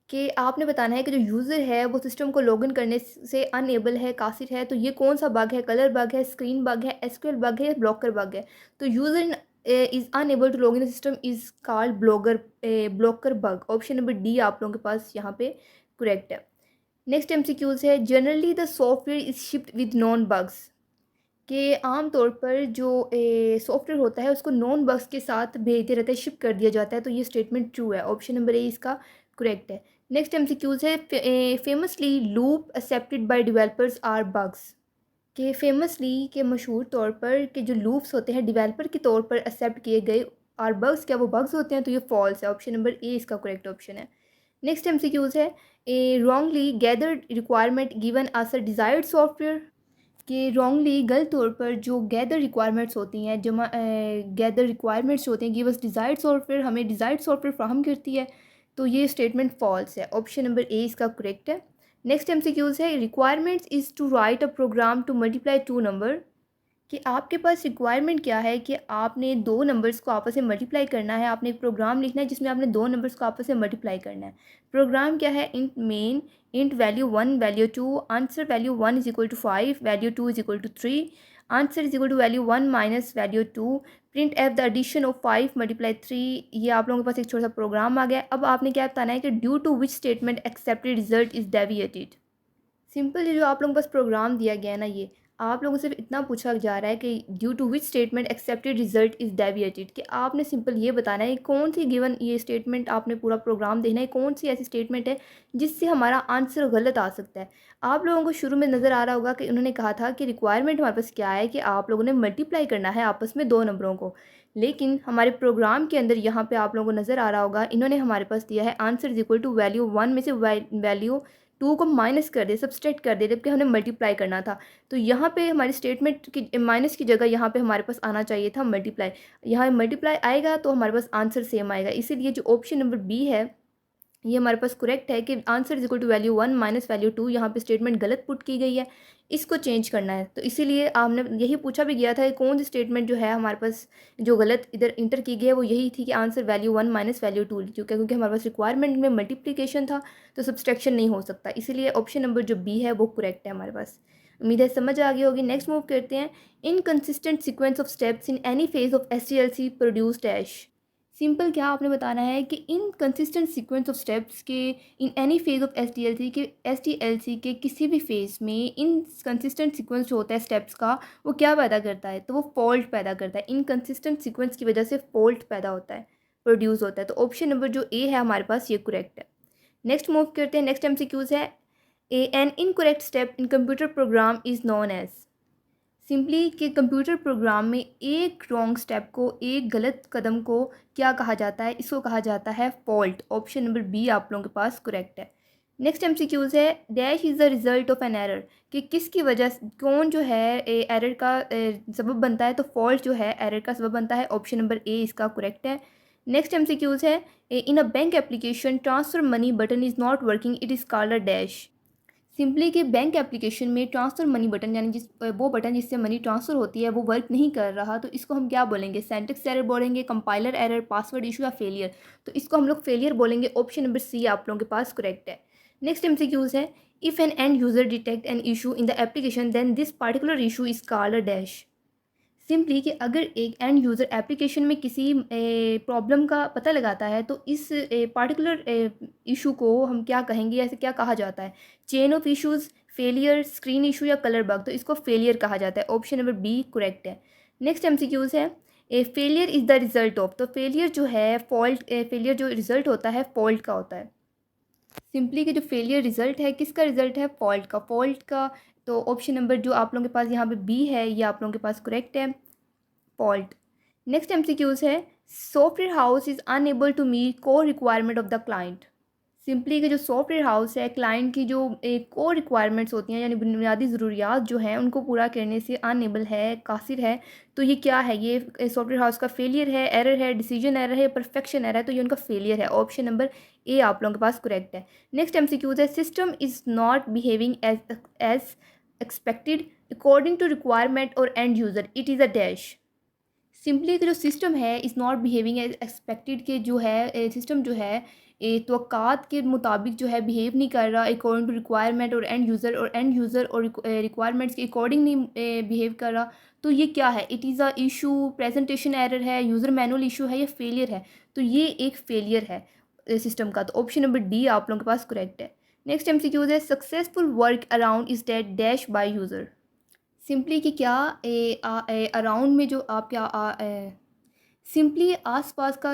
कि आपने बताना है कि जो यूज़र है वो सिस्टम को लॉगिन करने से अनएबल है, कासिर है। तो ये कौन सा बग है, कलर बग है, स्क्रीन बग है, एसक्यूएल बग है, या ब्लॉकर बग है। तो user is unable to login the system is called blocker bug. Option number D आप लोगों के पास यहाँ पे करेक्ट है। नेक्स्ट एमसीक्यूज है, generally the software is shipped with known bugs. कि आम तौर पर जो सॉफ्टवेयर होता है उसको नॉन बग्स के साथ भेजते रहते हैं, शिप कर दिया जाता है। तो ये स्टेटमेंट ट्रू है। ऑप्शन नंबर ए इसका करेक्ट है। नेक्स्ट एमसीक्यूज है, famously loop accepted by developers are bugs. कि फेमसली के मशहूर तौर पर कि जो लूप्स होते हैं डेवलपर के तौर पर एक्सेप्ट किए गए आर बग्स, क्या वो बग्स होते हैं। तो ये फॉल्स है। ऑप्शन नंबर ए इसका करेक्ट ऑप्शन है। नेक्स्ट एमसीक्यूज है, wrongly gathered requirement given us a desired software. कि रॉन्गली गलत तौर पर जो गैदर रिक्वायरमेंट्स होती हैं, गैदर रिक्वायरमेंट्स होते हैं, गिव अस डिज़ायर्ड सॉफ्टवेयर, हमें डिज़ायर्ड सॉफ्टवेयर फ्राहम करती है। तो ये स्टेटमेंट फॉल्स है। ऑप्शन नंबर ए इसका करेक्ट है। नेक्स्ट एमसीक्यूज है, requirements is to write a program to multiply two number. कि आपके पास रिक्वायरमेंट क्या है कि आपने दो नंबर्स को आपस में मल्टीप्लाई करना है। आपने एक प्रोग्राम लिखना है जिसमें आपने दो नंबर्स को आपस में मल्टीप्लाई करना है। प्रोग्राम क्या है, int main, int value 1 value 2, answer value 1 is equal to 5, value 2 is equal to 3, answer is equal to value 1 minus value 2, printf the addition of 5 multiply 3। ये आप लोगों के पास एक छोटा सा प्रोग्राम आ गया। अब आपने क्या बताना है कि due to which statement accepted result is deviated. Simple ये जो आप लोगों के पास प्रोग्राम दिया गया है ना, ये आप लोगों से इतना पूछा जा रहा है कि due to which statement accepted result is deviated. कि आपने सिंपल ये बताना है कौन सी गिवन ये स्टेटमेंट, आपने पूरा प्रोग्राम देखना है कौन सी ऐसी स्टेटमेंट है जिससे हमारा आंसर गलत आ सकता है। आप लोगों को शुरू में नज़र आ रहा होगा कि उन्होंने कहा था कि रिक्वायरमेंट हमारे पास क्या है कि आप लोगों ने मल्टीप्लाई करना है आपस में दो नंबरों को। लेकिन हमारे प्रोग्राम के अंदर यहाँ पे आप लोगों को नज़र आ रहा होगा इन्होंने हमारे पास दिया है answer is equal to value 1 में से वैल्यू 2 को माइनस कर दे, सब्सट्रैक्ट कर दे, जबकि हमने मल्टीप्लाई करना था। तो यहाँ पे हमारी स्टेटमेंट की माइनस की जगह यहाँ पे हमारे पास आना चाहिए था मल्टीप्लाई। यहाँ मल्टीप्लाई आएगा तो हमारे पास आंसर सेम आएगा। इसीलिए जो ऑप्शन नंबर बी है ये हमारे पास करेक्ट है कि answer is equal to value 1 minus value 2। यहाँ पे स्टेटमेंट गलत पुट की गई है, इसको चेंज करना है। तो इसीलिए आपने यही पूछा भी गया था कि कौन सी स्टेटमेंट जो है हमारे पास जो गलत इधर इंटर की गई है वो यही थी कि आंसर वैल्यू 1 माइनस वैल्यू 2, क्योंकि हमारे पास रिक्वायरमेंट में मल्टीप्लिकेशन था तो सब्सट्रैक्शन नहीं हो सकता। इसीलिए ऑप्शन नंबर जो बी है वो करेक्ट है हमारे पास। उम्मीद है समझ आ गई होगी। नेक्स्ट मूव करते हैं। Inconsistent sequence of steps in any phase of SDLC produce dash. Simple क्या आपने बताना है कि इनकंसिस्टेंट सीक्वेंस ऑफ स्टेप्स के in any phase of S D L C के किसी भी फेज में इनकंसिस्टेंट सीक्वेंस जो होता है स्टेप्स का वो क्या पैदा करता है, तो वो फॉल्ट पैदा करता है। इनकंसिस्टेंट सीक्वेंस की वजह से फॉल्ट पैदा होता है, प्रोड्यूस होता है। तो ऑप्शन नंबर जो ए है हमारे पास ये करेक्ट है। नेक्स्ट मूव करते हैं, नेक्स्ट एमसीक्यूज है a an incorrect step in computer program is known as. Simply कि कंप्यूटर प्रोग्राम में एक रॉन्ग स्टेप को, एक गलत कदम को क्या कहा जाता है, इसको कहा जाता है फॉल्ट। ऑप्शन नंबर बी आप लोगों के पास करेक्ट है। नेक्स्ट एमसीक्यूज है dash is the result of an error, कि किसकी वजह से कौन जो है एरर का सबब बनता है, तो फॉल्ट जो है एरर का सबब बनता है। ऑप्शन नंबर ए इसका करेक्ट है। नेक्स्ट एमसीक्यूज है in a bank application transfer money button is not working, it is called a dash. Simply कि बैंक एप्लीकेशन में ट्रांसफ़र मनी बटन यानी वो बटन जिससे मनी ट्रांसफ़र होती है वो वर्क नहीं कर रहा, तो इसको हम क्या बोलेंगे, सिंटैक्स एरर बोलेंगे, कंपाइलर एरर, पासवर्ड इशू या फेलियर। तो इसको हम लोग फेलियर बोलेंगे। ऑप्शन नंबर सी आप लोगों के पास करेक्ट है। नेक्स्ट एमसीक्यूज है if an end user detect an issue in the application then this particular issue is called a dash. Simply कि अगर एक एंड यूज़र एप्लीकेशन में किसी प्रॉब्लम का पता लगाता है तो इस पार्टिकुलर इशू को हम क्या कहेंगे, ऐसे क्या कहा जाता है, chain of issues, failure, screen issue या कलर बग, तो इसको फेलियर कहा जाता है। ऑप्शन नंबर बी करेक्ट है। नेक्स्ट एमसीक्यूज़ है ए failure is the result of, तो फेलियर जो है फॉल्ट, फेलियर जो रिज़ल्ट होता है फॉल्ट का होता है। सिंपली कि जो फेलियर रिजल्ट है किसका रिजल्ट है, फॉल्ट का। तो ऑप्शन नंबर जो आप लोगों के पास यहाँ पे बी है ये आप लोगों के पास करेक्ट है, फॉल्ट। नेक्स्ट एमसीक्यूज है software house is unable to meet core requirement of the client. Simply कि जो सॉफ्टवेयर हाउस है क्लाइंट की जो एक कोर रिक्वायरमेंट्स होती हैं यानी बुनियादी ज़रूरियात जो हैं उनको पूरा करने से अनएबल है, कासिर है। तो ये क्या है, ये सॉफ्टवेयर हाउस का फेलियर है, एरर है, डिसीजन एरर है, परफेक्शन एरर है, तो ये उनका फेलियर है। ऑप्शन नंबर ए आप लोगों के पास करेक्ट है। नेक्स्ट एमसीक्यूज है system is not behaving as expected according to requirement और end user, it is a dash. Simply जो सिस्टम है is not behaving as expected, के जो है सिस्टम जो है तवक्कात के मुताबिक जो है बिहेव नहीं कर रहा अकॉर्डिंग टू रिक्वायरमेंट और एंड यूज़र और रिक्वायरमेंट्स के अकॉर्डिंग नहीं बिहेव कर रहा। तो ये क्या है, it is a issue, presentation error है, यूज़र मैनुअल इशू है या फेलियर है। तो ये एक फेलियर है सिस्टम का। तो ऑप्शन नंबर डी आप लोगों के पास करेक्ट है। नेक्स्ट एमसीक्यूज है successful work around is that dash by user. Simply कि क्या अराउंड में जो आप क्या सिंपली आसपास का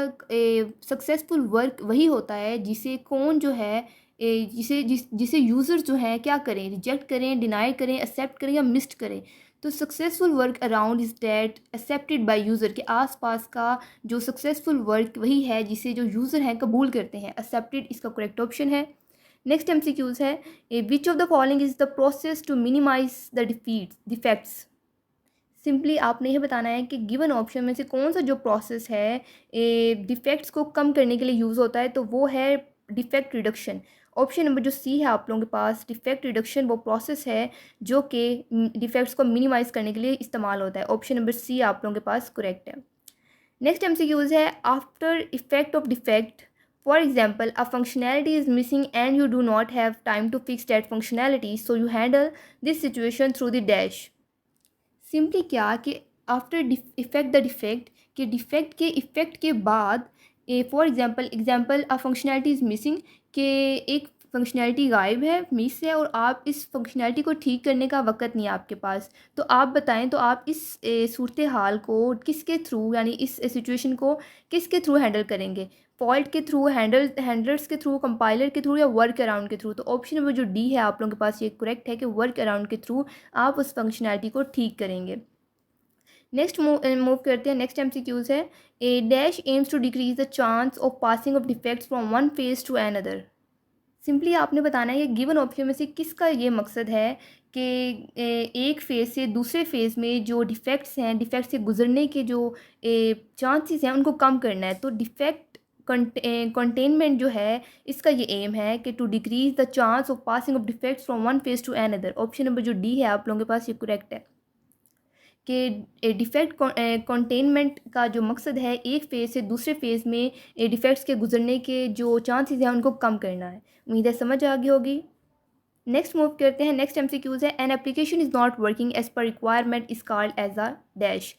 सक्सेसफुल वर्क वही होता है जिसे कौन जो है जिसे यूज़र जो है क्या करें, रिजेक्ट करें, डिनाई करें, एक्सेप्ट करें या मिस्ड करें। तो successful work around is that accepted by user, के आसपास का जो सक्सेसफुल वर्क वही है जिसे जो यूज़र हैं कबूल करते हैं। एक्सेप्टेड इसका करेक्ट ऑप्शन है। नेक्स्ट एमसीक्यूज है which of the following is the process to minimize the defects. Simply आपने ये बताना है कि गिवन ऑप्शन में से कौन सा जो प्रोसेस है डिफेक्ट्स को कम करने के लिए यूज़ होता है, तो वो है डिफेक्ट रिडक्शन। ऑप्शन नंबर जो सी है आप लोगों के पास, डिफेक्ट रिडक्शन वो प्रोसेस है जो कि डिफेक्ट्स को मिनिमाइज़ करने के लिए इस्तेमाल होता है। ऑप्शन नंबर सी आप लोगों के पास करेक्ट है। नेक्स्ट एमसीक्यूज है after effect of defect, for example a functionality is missing and you do not have time to fix that functionality, so you handle this situation through the dash. Simply क्या कि after effect the defect, के defect के effect के बाद for example a functionality is missing, के एक functionality गायब है, मिस है, और आप इस फंक्शनैलिटी को ठीक करने का वक़्त नहीं है आपके पास। तो आप बताएं तो आप इस सूरत हाल को किसके थ्रू यानी इस सिचुएशन को किसके थ्रू हैंडल करेंगे, फॉल्ट के थ्रू, हैंडलर्स के थ्रू, कंपाइलर के थ्रू या वर्क अराउंड के थ्रू। तो ऑप्शन नंबर जो डी है आप लोगों के पास ये करेक्ट है कि वर्क अराउंड के थ्रू आप उस फंक्शनैलिटी को ठीक करेंगे। नेक्स्ट मूव करते हैं, नेक्स्ट एमसीक्यूज है a dash aims to decrease the chance of passing of defects from one phase to another. Simply आपने बताना है कि गिवन ऑप्शन में से किसका ये मकसद है कि एक फेज़ से दूसरे फेज़ में जो डिफेक्ट्स हैं, डिफेक्ट से गुजरने के जो चांसेस हैं उनको कम करना है। तो डिफेक्ट कंटेनमेंट जो है इसका ये एम है कि to decrease the chance of passing of defects from one phase to another. Option number जो डी है आप लोगों के पास ये करेक्ट है कि डिफ़ेक्ट कंटेनमेंट का जो मकसद है एक फ़ेज़ से दूसरे फ़ेज़ में डिफ़ेक्ट्स के गुजरने के जो चांसेस हैं उनको कम करना है। उम्मीद है समझ आ गई होगी। नेक्स्ट मूव करते हैं, नेक्स्ट एमसीक्यूज़ है an application is not working as per requirement is called as a dash.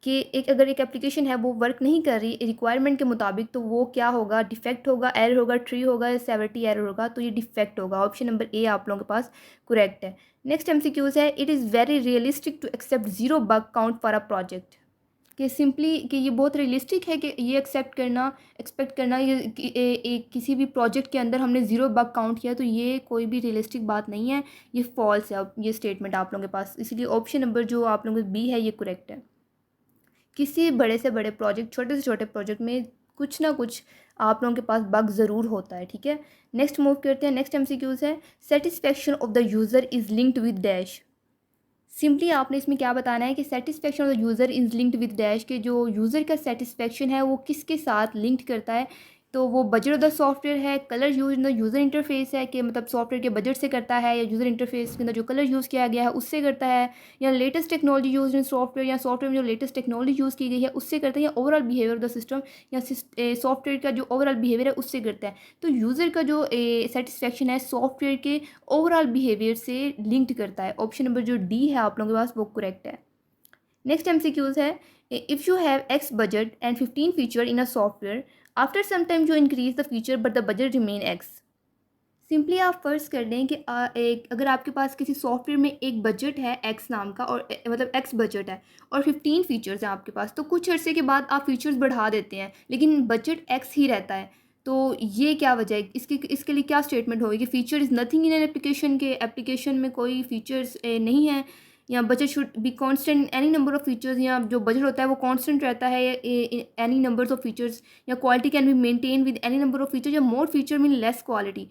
कि अगर एक एप्लीकेशन है वो वर्क नहीं कर रही रिक्वायरमेंट के मुताबिक, तो वो क्या होगा, डिफेक्ट होगा, एरर होगा, ट्री होगा या सेवरिटी एरर होगा, तो ये डिफेक्ट होगा। ऑप्शन नंबर ए आप लोगों के पास करेक्ट है। नेक्स्ट एमसीक्यूज़ है, it is very realistic to accept zero bug count for a project. कि सिंपली कि ये बहुत रियलिस्टिक है कि ये एक्सपेक्ट करना ये कि किसी भी प्रोजेक्ट के अंदर हमने ज़ीरो बग काउंट किया, तो ये कोई भी रियलिस्टिक बात नहीं है, ये फॉल्स है। अब ये स्टेटमेंट आप लोगों के पास, इसलिए ऑप्शन नंबर जो आप लोगों के बी है ये करेक्ट है। किसी बड़े से बड़े प्रोजेक्ट, छोटे से छोटे प्रोजेक्ट में कुछ ना कुछ आप लोगों के पास बग ज़रूर होता है, ठीक है। नेक्स्ट मूव करते हैं। नेक्स्ट एमसीक्यूज़ है, satisfaction of the user is linked with dash. Simply आपने इसमें क्या बताना है कि satisfaction of the user is linked with dash, के जो यूज़र का सेटिस्फेक्शन है वो किसके साथ लिंक्ड करता है, तो वो बजट ऑफ द सॉफ्टवेयर है, colour use in the user interface है कि मतलब सॉफ्टवेयर के बजट से करता है, या यूज़र इंटरफेस के अंदर जो कलर यूज़ किया गया है उससे करता है, या latest technology use in software, या सॉफ्टवेयर में जो लेटेस्ट टेक्नोलॉजी यूज़ की गई है उससे करता है, या overall behaviour of the system या सॉफ्टवेयर का जो ओवरऑल बिहेवियर है उससे करता है। तो यूज़र का जो सेटिस्फेक्शन है सॉफ्टवेयर के ओवरऑल बिहेवियर से लिंक्ड करता है। ऑप्शन नंबर जो डी है आप लोगों के पास वो करेक्ट है। नेक्स्ट एमसीक्यूज़ है, if you have X budget and 15 feature in a software, after some time you increase the feature but the budget remain X. Simply आप फ़र्ज़ कर लें कि अगर आपके पास किसी सॉफ्टवेयर में एक बजट है एक्स नाम का, और मतलब एक्स बजट है और 15 फीचर्स हैं आपके पास, तो कुछ अरसे के बाद आप फीचर्स बढ़ा देते हैं लेकिन बजट एक्स ही रहता है। तो ये क्या वजह है, इसके लिए क्या स्टेटमेंट होगी कि feature is nothing in an application, के एप्लीकेशन में कोई फ़ीचर्स नहीं है, या budget should be constant any number of features, या जो बजट होता है वो कांस्टेंट रहता है एनी नंबर्स ऑफ़ फीचर्स, या quality can be maintain with any number of feature, या more feature mean less quality.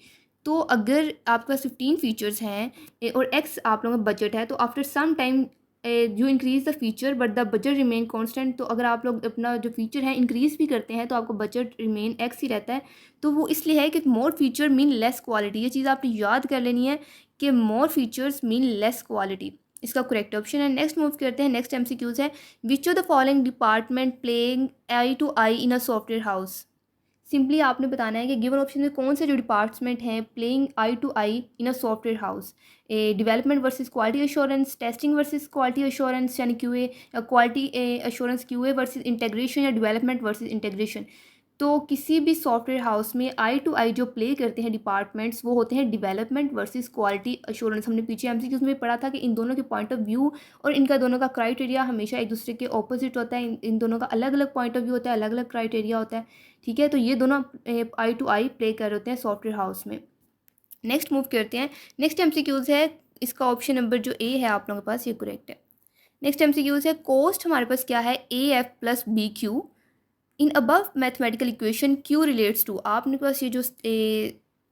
तो अगर आपके पास 15 फीचर्स हैं और एक्स आप लोगों का बजट है, तो after some time you increase the feature but the budget remain constant, तो अगर आप लोग अपना जो फीचर है इंक्रीज़ भी करते हैं तो आपका बजट रिमेन एक्स ही रहता है। तो वो इसलिए है कि more feature mean less quality, ये चीज़ आपने याद कर लेनी है कि more features mean less quality. इसका करेक्ट ऑप्शन है। नेक्स्ट मूव करते हैं। नेक्स्ट एमसीक्यूज़ है, which of the following department playing eye to eye in a software house. Simply आपने बताना है कि गिवन ऑप्शन में कौन से जो डिपार्टमेंट हैं playing eye to eye in a software house. Development versus quality assurance, testing versus quality assurance यानी क्यूए, या quality assurance QA versus integration, या डेवलपमेंट वर्सेस इंटीग्रेशन। तो किसी भी सॉफ्टवेयर हाउस में आई टू आई जो प्ले करते हैं डिपार्टमेंट्स वो होते हैं डेवलपमेंट वर्सेस क्वालिटी अश्योरेंस। हमने पीछे एमसीक्यूज़ में पढ़ा था कि इन दोनों के पॉइंट ऑफ व्यू और इनका दोनों का क्राइटेरिया हमेशा एक दूसरे के ऑपोजिट होता है। इन दोनों का अलग अलग पॉइंट ऑफ व्यू होता है, अलग अलग क्राइटेरिया होता है, ठीक है। तो ये दोनों आई टू आई प्ले कर रहे होते हैं सॉफ्टवेयर हाउस में। नेक्स्ट मूव करते हैं। नेक्स्ट एमसीक्यूज़ है, इसका ऑप्शन नंबर जो ए है आप लोगों के पास ये करेक्ट है। नेक्स्ट एमसीक्यूज़ है, कोस्ट हमारे पास क्या है, A F plus B Q in above mathematical equation Q relates to. आपने पास ये जो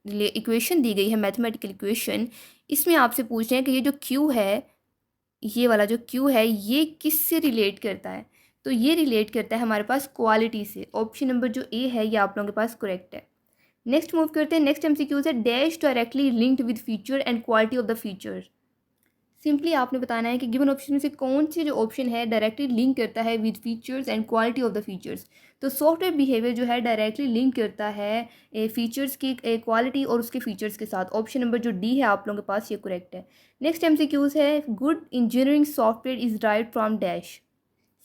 इक्वेशन दी गई है मैथमेटिकल इक्वेशन, इसमें आपसे पूछ रहे हैं कि ये जो क्यू है, ये वाला जो क्यू है ये किससे रिलेट करता है। तो ये रिलेट करता है हमारे पास क्वालिटी से। ऑप्शन नंबर जो ए है ये आप लोगों के पास करेक्ट है। नेक्स्ट मूव करते हैं। नेक्स्ट एमसीक्यूज है, dash directly linked with feature and quality of the feature. Simply आपने बताना है कि गिवन ऑप्शन में से कौन सी जो ऑप्शन है डायरेक्टली लिंक करता है with features and quality of the features. तो सॉफ्टवेयर बिहेवियर जो है डायरेक्टली लिंक करता है फीचर्स की क्वालिटी और उसके फीचर्स के साथ। ऑप्शन नंबर जो डी है आप लोगों के पास ये करेक्ट है। नेक्स्ट एमसीक्यूज है, good engineering software is right from dash.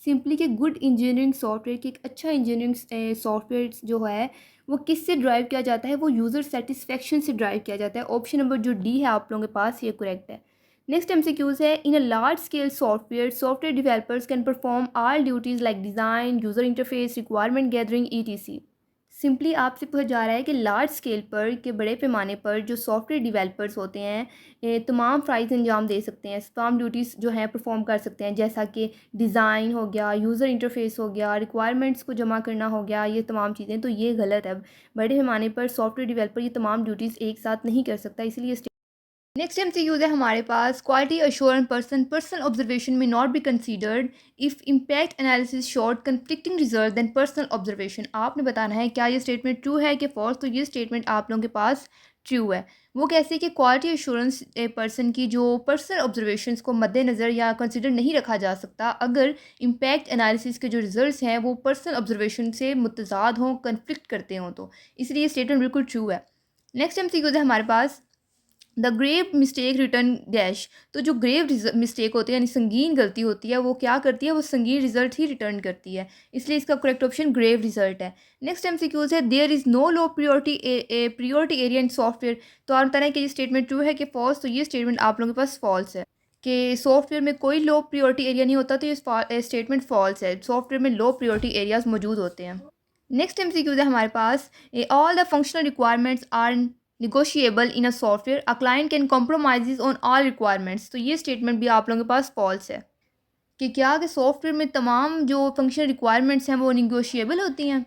Simply कि गुड इंजीनियरिंग सॉफ्टवेयर की, एक अच्छा इंजीनियरिंग सॉफ्टवेयर जो है वो किससे ड्राइव किया जाता है, वो यूज़र सेटिस्फेक्शन से ड्राइव किया जाता है। ऑप्शन नंबर जो डी है आप लोगों के पास ये करेक्ट है। नेक्स्ट एमसीक्यूज है, in a large scale software developers can perform all duties like design, user interface, requirement gathering ETC. Simply आपसे पूछा जा रहा है कि लार्ज स्केल पर, के बड़े पैमाने पर जो सॉफ्टवेयर डेवलपर्स होते हैं तमाम फ़राइज़ अंजाम दे सकते हैं, तमाम ड्यूटीज़ जो हैं परफॉर्म कर सकते हैं, जैसा कि डिज़ाइन हो गया, यूज़र इंटरफेस हो गया, रिक्वायरमेंट्स को जमा करना हो गया, ये तमाम चीज़ें। तो ये गलत है। बड़े पैमाने पर सॉफ्टवेयर डेवलपर ये तमाम ड्यूटीज़ एक साथ नहीं कर सकता, इसलिए। नेक्स्ट एमसीक्यूज है हमारे पास, quality assurance personal observation may not be considered if impact analysis short conflicting result than personal observation. आपने बताना है क्या ये स्टेटमेंट ट्रू है कि फॉल्स। तो ये स्टेटमेंट आप लोगों के पास ट्रू है। वो कैसे कि क्वालिटी अश्योरेंस पर्सन की जो पर्सनल ऑब्जर्वेशंस को मद्देनज़र या कंसिडर नहीं रखा जा सकता अगर इम्पैक्ट एनालिसिस के जो रिजल्ट्स हैं वो पर्सनल ऑब्जर्वेशन से मुतज़ाद हों, कन्फ्लिक्ट करते हों। तो इसलिए ये स्टेटमेंट बिल्कुल ट्रू है। नेक्स्ट एमसीक्यूज है हमारे पास, the grave mistake return dash. तो जो ग्रेव मिस्टेक होती है यानी संगीन गलती होती है वो क्या करती है, वो संगीन रिजल्ट ही रिटर्न करती है, इसलिए इसका करेक्ट ऑप्शन ग्रेव रिजल्ट है। नेक्स्ट एमसीक्यूज है, there is no low priority area in software. तो आप बताना है कि ये स्टेटमेंट ट्रू है कि फॉल्स। तो ये स्टेटमेंट आप लोगों के पास फॉल्स है कि सॉफ्टवेयर में कोई लो प्रियोरिटी एरिया नहीं होता, तो ये स्टेटमेंट फॉल्स है। सॉफ्टवेयर में लो प्रियोरिटी एरियाज मौजूद होते हैं। नेक्स्ट एमसीक्यूज है हमारे पास, all the functional requirements are negotiable in a software, a client can compromises on all requirements। तो ये स्टेटमेंट भी आप लोगों के पास फॉल्स है कि क्या कि सॉफ्टवेयर में तमाम जो फंक्शनल रिक्वायरमेंट्स हैं वो निगोशिएबल होती हैं,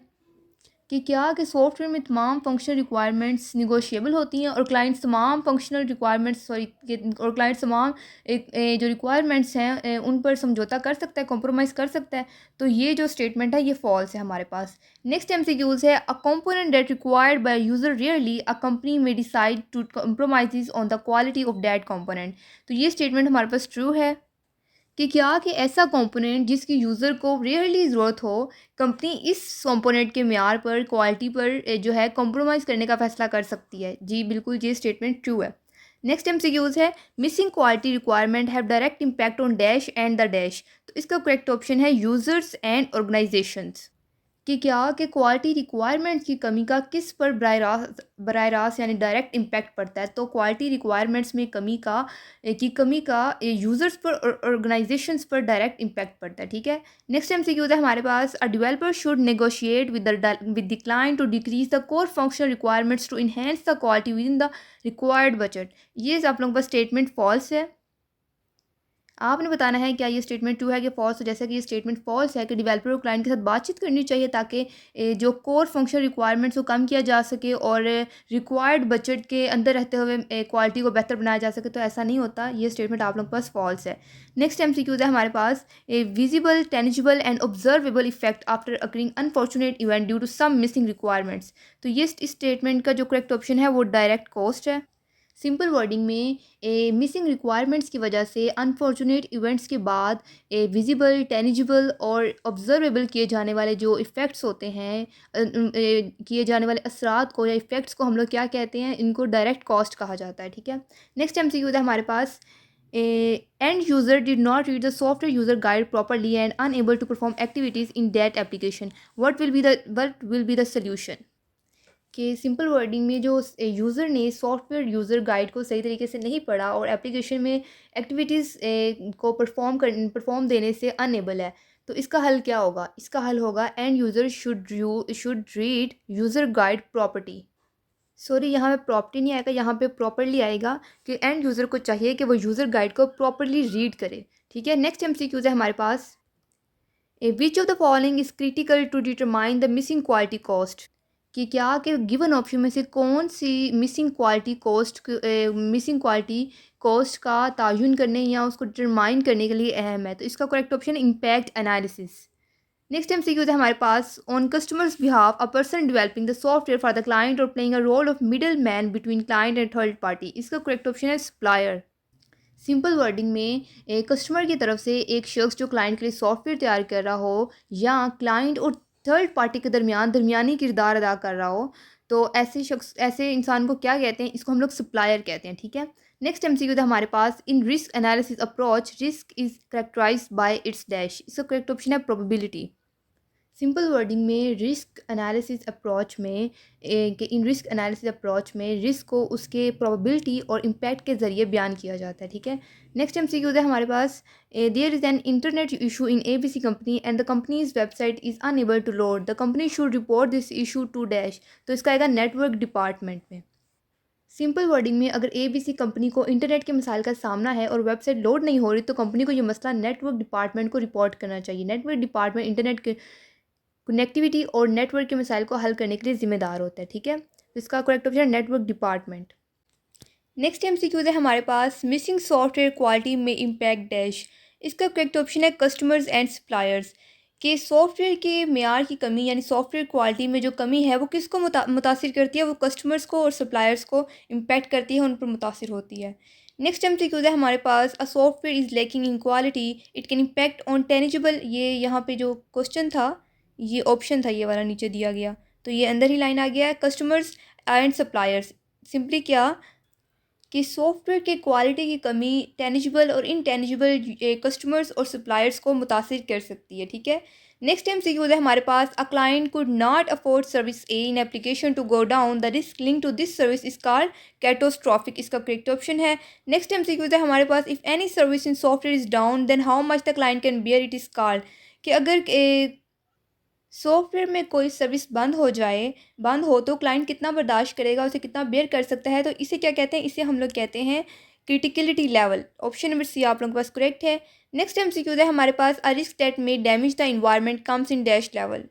कि क्या कि सॉफ्टवेयर में तमाम फंक्शनल रिक्वायरमेंट्स निगोशिएबल होती हैं और क्लाइंट्स तमाम फंक्शनल रिक्वायरमेंट्स और क्लाइंट्स तमाम जो रिक्वायरमेंट्स हैं उन पर समझौता कर सकता है, कॉम्प्रोमाइज़ कर सकता है। तो ये जो स्टेटमेंट है ये फॉल्स है हमारे पास। नेक्स्ट एमसीक्यूज है, a component that required by user rarely a company में decide to compromise on the quality of that component. तो ये स्टेटमेंट हमारे पास ट्रू है कि क्या कि ऐसा कंपोनेंट जिसकी यूज़र को रेयरली ज़रूरत हो, कंपनी इस कंपोनेंट के म्यार पर, क्वालिटी पर जो है कॉम्प्रोमाइज़ करने का फ़ैसला कर सकती है। जी बिल्कुल, ये स्टेटमेंट ट्रू है। नेक्स्ट एमसीक्यूज है, missing quality requirement have direct impact on dash and the dash. तो इसका करेक्ट ऑप्शन है यूज़र्स एंड ऑर्गेनाइजेशंस। कि क्या कि क्वालिटी रिक्वायरमेंट्स की कमी का किस पर बराह रास्त यानी डायरेक्ट इम्पैक्ट पड़ता है। तो क्वालिटी रिक्वायरमेंट्स में कमी का यूज़र्स पर और ऑर्गेनाइजेशंस पर डायरेक्ट इम्पैक्ट पड़ता है। ठीक है। नेक्स्ट एमसीक्यू है हमारे पास, a developer should negotiate with the client to decrease the core functional requirements to enhance the quality within the required budget. ये आप लोगों का स्टेटमेंट फॉल्स है। आपने बताना है क्या ये स्टेटमेंट ट्रू है कि फॉल्स। तो जैसा कि ये स्टेटमेंट फॉल्स है कि डेवलपर और क्लाइंट के साथ बातचीत करनी चाहिए ताकि जो कोर फंक्शनल रिक्वायरमेंट्स को कम किया जा सके और रिक्वायर्ड बजट के अंदर रहते हुए क्वालिटी को बेहतर बनाया जा सके। तो ऐसा नहीं होता, ये स्टेटमेंट आप लोगों के पास फॉल्स है। नेक्स्ट एमसीक्यूज है हमारे पास, a visible tangible and observable effect after occurring unfortunate event due to some missing requirements. तो ये इस स्टेटमेंट का जो करेक्ट ऑप्शन है वो डायरेक्ट कॉस्ट है। सिंपल वर्डिंग में मिसिंग रिक्वायरमेंट्स की वजह से अनफॉर्चुनेट इवेंट्स के बाद विजिबल, टेनिजिबल और ऑब्जर्वेबल किए जाने वाले जो इफ़ेक्ट्स होते हैं, किए जाने वाले असरात को या इफ़ेक्ट्स को हम लोग क्या कहते हैं, इनको डायरेक्ट कॉस्ट कहा जाता है। ठीक है। नेक्स्ट एमसीक्यू है हमारे पास, end user did not read the software user guide properly and unable to perform activities in that application, what will be the solution. कि सिंपल वर्डिंग में जो यूज़र ने सॉफ्टवेयर यूज़र गाइड को सही तरीके से नहीं पढ़ा और एप्लीकेशन में एक्टिविटीज़ को परफॉर्म देने से अनएबल है, तो इसका हल क्या होगा। इसका हल होगा, end user should read user guide property. Sorry, यहाँ पे प्रॉपर्टी नहीं आएगा, यहाँ पे प्रॉपरली आएगा कि एंड यूज़र को चाहिए कि वो यूज़र गाइड को प्रॉपरली रीड करे। ठीक है। नेक्स्ट एमसीक्यूज है हमारे पास, which of the following is critical to determine the missing quality cost. कि क्या कि गिवन ऑप्शन में से कौन सी मिसिंग क्वालिटी कॉस्ट का तयन करने या उसको डिटरमाइन करने के लिए अहम है। तो इसका करेक्ट ऑप्शन है इम्पैक्ट एनालिसिस। नेक्स्ट एमसीक्यू है हमारे पास, on customers behalf a person developing the software for the client और playing a role of middleman between client and third party. इसका करेक्ट ऑप्शन है सप्लायर। सिंपल वर्डिंग में एक customer की तरफ से एक शख्स जो क्लाइंट के लिए सॉफ्टवेयर तैयार कर रहा हो या क्लाइंट और थर्ड पार्टी के दरमियान दरमियानी किरदार अदा कर रहा हो, तो ऐसे इंसान को क्या कहते हैं, इसको हम लोग सप्लायर कहते हैं। ठीक है। नेक्स्ट एमसीक्यू था हमारे पास, in risk analysis approach risk is characterized by its dash. इसका करेक्ट ऑप्शन है प्रोबेबिलिटी। सिंपल वर्डिंग में रिस्क एनालिसिस अप्रोच में कि इन रिस्क एनालिसिस अप्रोच में रिस्क को उसके प्रोबेबिलिटी और इम्पैक्ट के ज़रिए बयान किया जाता है। ठीक है। नेक्स्ट एमसीक्यू है हमारे पास, there is an internet issue in ABC company and the company's website is unable to load, the company should report this issue to dash. तो इसका आएगा नेटवर्क डिपार्टमेंट में। सिंपल वर्डिंग में अगर एबीसी कंपनी को इंटरनेट के मसाइल का सामना है और वेबसाइट लोड नहीं हो रही, तो कंपनी को ये मसला नेटवर्क डिपार्टमेंट को रिपोर्ट करना चाहिए। नेटवर्क डिपार्टमेंट इंटरनेट के कनेक्टिविटी और नेटवर्क के मसाइल को हल करने के लिए ज़िम्मेदार होता है। ठीक है। तो इसका करेक्ट ऑप्शन है नेटवर्क डिपार्टमेंट। नेक्स्ट एमसीक्यूज है हमारे पास, मिसिंग सॉफ्टवेयर क्वालिटी में इम्पैक्ट डैश। इसका करेक्ट ऑप्शन है कस्टमर्स एंड सप्लायर्स। कि सॉफ्टवेयर के मेयार की कमी यानी सॉफ्टवेयर क्वालिटी में जो कमी है वो किसको मुतासिर करती है, वो कस्टमर्स को और सप्लायर्स को इम्पैक्ट करती है, उन पर मुतासिर होती है। नेक्स्ट एमसीक्यूज है हमारे पास, a software is lacking in quality it can impact on tangible. ये यहाँ पे जो क्वेश्चन था, ये ऑप्शन था, ये वाला नीचे दिया गया, तो ये अंदर ही लाइन आ गया है, कस्टमर्स एंड सप्लायर्स। सिंपली क्या कि सॉफ्टवेयर के क्वालिटी की कमी टेनिजिबल और इनटेनिजिबल कस्टमर्स और सप्लायर्स को मुतासिर कर सकती है। ठीक है। नेक्स्ट टाइम सीक्यूज है हमारे पास, a client could not afford service A in application to go down, the risk link to this service is called catastrophic. इसका करेक्ट ऑप्शन है। नेक्स्ट टाइम सीक्यूज है हमारे पास, if any service in software is down then how much the client can bear it is called. कि अगर software में कोई सर्विस बंद हो तो क्लाइंट कितना बर्दाश्त करेगा, उसे कितना बेयर कर सकता है, तो इसे क्या कहते हैं, इसे हम लोग कहते हैं criticality level. Option number C आप लोगों के पास करेक्ट है। नेक्स्ट एमसीक्यू है हमारे पास, a risk that may damage the environment comes in dash level.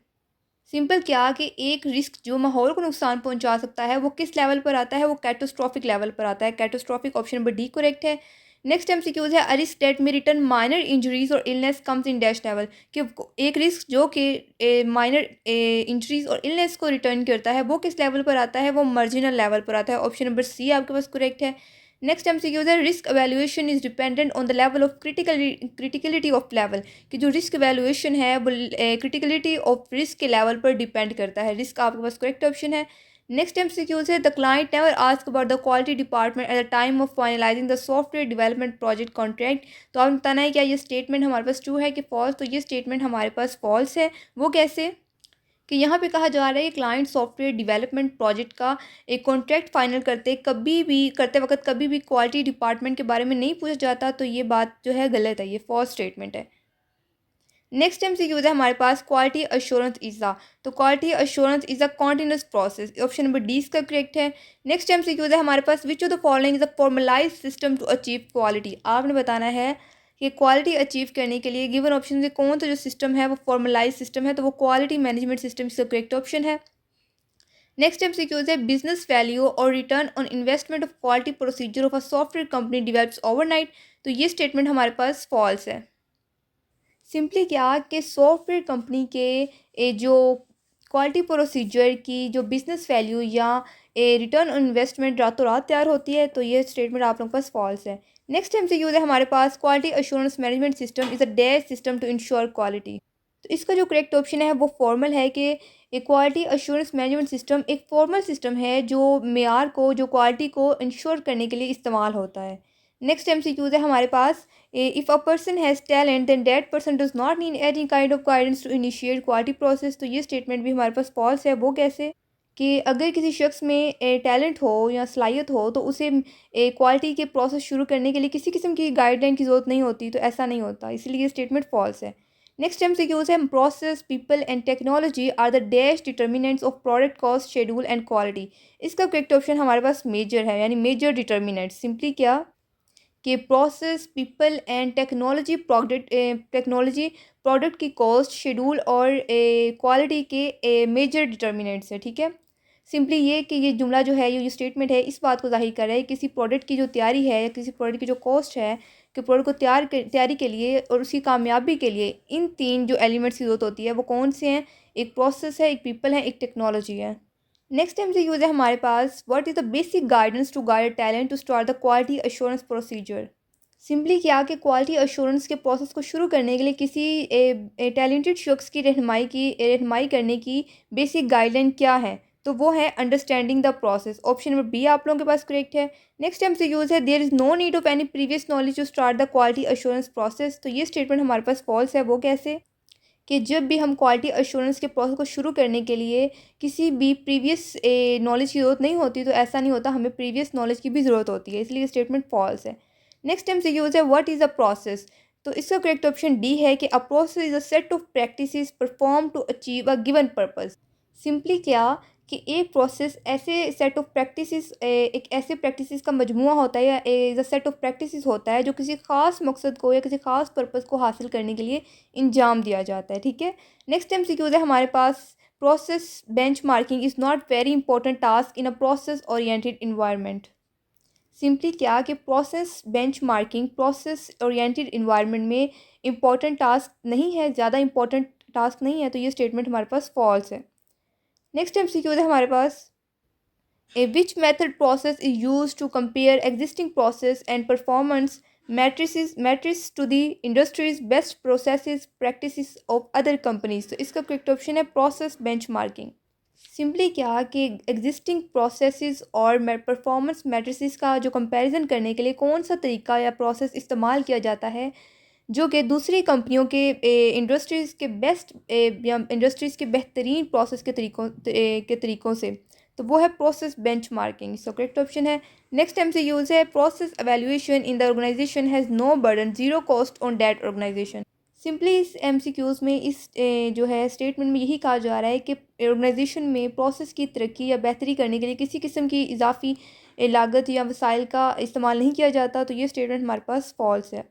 Simple क्या कि एक रिस्क जो माहौल को नुकसान पहुंचा सकता है वो किस लेवल पर आता है, वो कैटोस्ट्रॉफिक लेवल पर आता है। कैटोस्ट्रॉफिक ऑप्शन नंबर डी करेक्ट है। नेक्स्ट एमसीक्यूज है, अ रिस्क डेट में रिटर्न माइनर इंजरीज और illness comes in dash level. कि एक रिस्क जो कि माइनर इंजरीज और इलनेस को रिटर्न करता है वो किस लेवल पर आता है, वो मार्जिनल लेवल पर आता है। ऑप्शन नंबर सी आपके पास करेक्ट है। नेक्स्ट एमसीक्यूज है, risk evaluation is dependent on the level of criticality of level. कि जो रिस्क वैल्यूएशन है वो क्रिटिकलिटी ऑफ रिस्क के लेवल पर डिपेंड करता है। रिस्क आपके पास करेक्ट ऑप्शन है। नेक्स्ट एमसीक्यूज है, the client never ask about the quality department at the time of finalising the software development project contract. तो आपने बताना है क्या ये स्टेटमेंट हमारे पास ट्रू है कि फॉल्स। तो ये स्टेटमेंट हमारे पास फॉल्स है। वो कैसे, कि यहाँ पे कहा जा रहा है कि क्लाइंट सॉफ्टवेयर डेवलपमेंट प्रोजेक्ट का एक कॉन्ट्रैक्ट फाइनल करते वक्त कभी भी क्वालिटी डिपार्टमेंट के बारे में नहीं पूछा जाता। तो ये बात जो है गलत है, ये फॉल्स स्टेटमेंट है। नेक्स्ट एमसीक्यू है हमारे पास, क्वालिटी अश्योरेंस इज अ। तो quality assurance is a continuous process. Option number D इसका करेक्ट है। नेक्स्ट एमसीक्यू है हमारे पास, which of the following is a formalize system to achieve quality. आपने बताना है कि क्वालिटी अचीव करने के लिए गिवन ऑप्शन से कौन सा जो सिस्टम है वो फॉर्मलाइज सिस्टम है, तो वो क्वालिटी मैनेजमेंट सिस्टम इसका करेक्ट ऑप्शन है। नेक्स्ट एमसीक्यूज है, बिजनेस वैल्यू और return on investment of quality procedure of a software company develops overnight. तो ये स्टेटमेंट हमारे पास फॉल्स है। सिंपली क्या कि सॉफ्टवेयर कंपनी के जो क्वालिटी प्रोसीजर की जो बिज़नेस वैल्यू या रिटर्न ऑन इन्वेस्टमेंट रातों रात तैयार होती है। तो ये स्टेटमेंट आप लोगों के पास फॉल्स है। नेक्स्ट एमसीक्यू है हमारे पास, quality assurance management system is a dash system to ensure quality. तो इसका जो करेक्ट ऑप्शन है वो फॉर्मल है। कि एक क्वालिटी अश्योरेंस मैनेजमेंट सिस्टम एक फॉर्मल सिस्टम है जो मेयार को, जो क्वालिटी को इंश्योर करने के लिए इस्तेमाल होता है। नेक्स्ट एमसीक्यूज है हमारे पास, if a person has talent then that person does not need any kind of guidance to initiate quality process. तो ये स्टेटमेंट भी हमारे पास फॉल्स है। वो कैसे, कि अगर किसी शख्स में टैलेंट हो या सलाहियत हो तो उसे क्वालिटी के प्रोसेस शुरू करने के लिए किसी किस्म की गाइडलाइन की ज़रूरत नहीं होती। तो ऐसा नहीं होता, इसलिए ये स्टेटमेंट फॉल्स है। नेक्स्ट एमसीक्यूज है, process people and technology are the dash determinants of product cost schedule and quality. इसका करेक्ट ऑप्शन हमारे पास मेजर है, यानी मेजर डिटर्मिनेंट्स। सिंपली क्या कि process people and technology product की कॉस्ट शेड्यूल और क्वालिटी के मेजर डिटर्मिनेंट्स है। ठीक है। सिंपली ये कि ये जुमला जो है, ये स्टेटमेंट है, इस बात को जाहिर कर रहा है किसी प्रोडक्ट की जो तैयारी है या किसी प्रोडक्ट की जो कॉस्ट है, कि प्रोडक्ट को तैयारी के लिए और उसकी कामयाबी के लिए इन तीन जो एलिमेंट्स की ज़रूरत होती है वो कौन से हैं, एक प्रोसेस है, एक पीपल है, एक टेक्नोलॉजी है। नेक्स्ट टाइम से यूज़ है हमारे पास, what is the basic guidance to guide talent to start the quality assurance procedure. Simply क्या कि क्वालिटी अश्योरेंस के प्रोसेस को शुरू करने के लिए किसी टैलेंटेड शख्स की रहनुमाई करने की बेसिक गाइडलाइन क्या है, तो वो है understanding the process. Option number B आप लोगों के पास करेक्ट है। नेक्स्ट टाइम से यूज़ है, there is no need of any previous knowledge to start the quality assurance process. तो ये स्टेटमेंट हमारे पास फॉल्स है। वो कैसे, कि जब भी हम क्वालिटी अश्योरेंस के प्रोसेस को शुरू करने के लिए किसी भी प्रीवियस नॉलेज की ज़रूरत नहीं होती। तो ऐसा नहीं होता, हमें प्रीवियस नॉलेज की भी ज़रूरत होती है, इसलिए स्टेटमेंट फॉल्स है। नेक्स्ट टाइम से यूज़ है, व्हाट इज़ अ प्रोसेस। तो इसका करेक्ट ऑप्शन डी है कि a process is a set of practices perform to achieve a given purpose. Simply क्या कि एक प्रोसेस ऐसे सेट ऑफ प्रैक्टिसेस एक ऐसे प्रैक्टिसेस का मजमूआ होता है या is a set of practices होता है जो किसी ख़ास मकसद को या किसी ख़ास पर्पस को हासिल करने के लिए इंजाम दिया जाता है। ठीक है। नेक्स्ट एमसीक्यूज है हमारे पास, process benchmarking is not very important task in a process oriented environment. Simply क्या कि प्रोसेस ओरिएंटेड इन्वायरमेंट में इंपॉर्टेंट टास्क नहीं है, ज़्यादा इंपॉर्टेंट टास्क नहीं है। तो ये स्टेटमेंट हमारे पास फॉल्स है। नेक्स्ट एमसीक्यूज है हमारे पास, a which method process is used to compare existing process and performance matrices to the industry's best processes practices of other companies। तो इसका करेक्ट ऑप्शन है प्रोसेस बेंचमार्किंग। सिंपली क्या कि एग्जिस्टिंग प्रोसेसेस और performance matrices का जो comparison करने के लिए कौन सा तरीका या प्रोसेस इस्तेमाल किया जाता है जो कि दूसरी कंपनियों के इंडस्ट्रीज़ के बेस्ट या इंडस्ट्रीज़ के बेहतरीन प्रोसेस के तरीक़ों से। तो वो है प्रोसेस बेंचमार्किंग। इसका करेक्ट ऑप्शन है। नेक्स्ट एमसीक्यूज़ है process evaluation in the organisation has no burden zero cost on that organisation. Simply इस एमसीक्यूज़ में इस जो है स्टेटमेंट में यही कहा जा रहा है कि ऑर्गेनाइजेशन में प्रोसेस की तरक्की या बेहतरी करने के लिए किसी किस्म की इजाफी लागत या वसाइल का इस्तेमाल नहीं किया जाता। तो ये स्टेटमेंट हमारे पास फॉल्स है।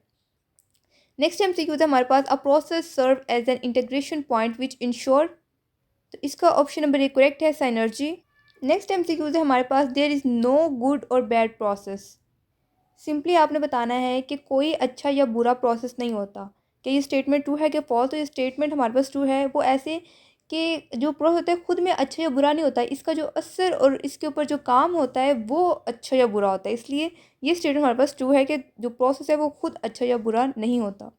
नेक्स्ट एमसीक्यू है हमारे पास, a process serve as an integration point which ensure. तो इसका ऑप्शन नंबर ए करेक्ट है, साइनर्जी। नेक्स्ट एमसीक्यू है हमारे पास, देयर इज़ नो गुड और बैड प्रोसेस। सिंपली आपने बताना है कि कोई अच्छा या बुरा प्रोसेस नहीं होता। कि ये स्टेटमेंट ट्रू है कि फॉल्स। तो ये स्टेटमेंट हमारे पास ट्रू है। वो ऐसे कि जो प्रोसेस होता है खुद में अच्छा या बुरा नहीं होता, इसका जो असर और इसके ऊपर जो काम होता है वो अच्छा या बुरा होता है। इसलिए ये स्टेटमेंट हमारे पास ट्रू है कि जो प्रोसेस है वो खुद अच्छा या बुरा नहीं होता।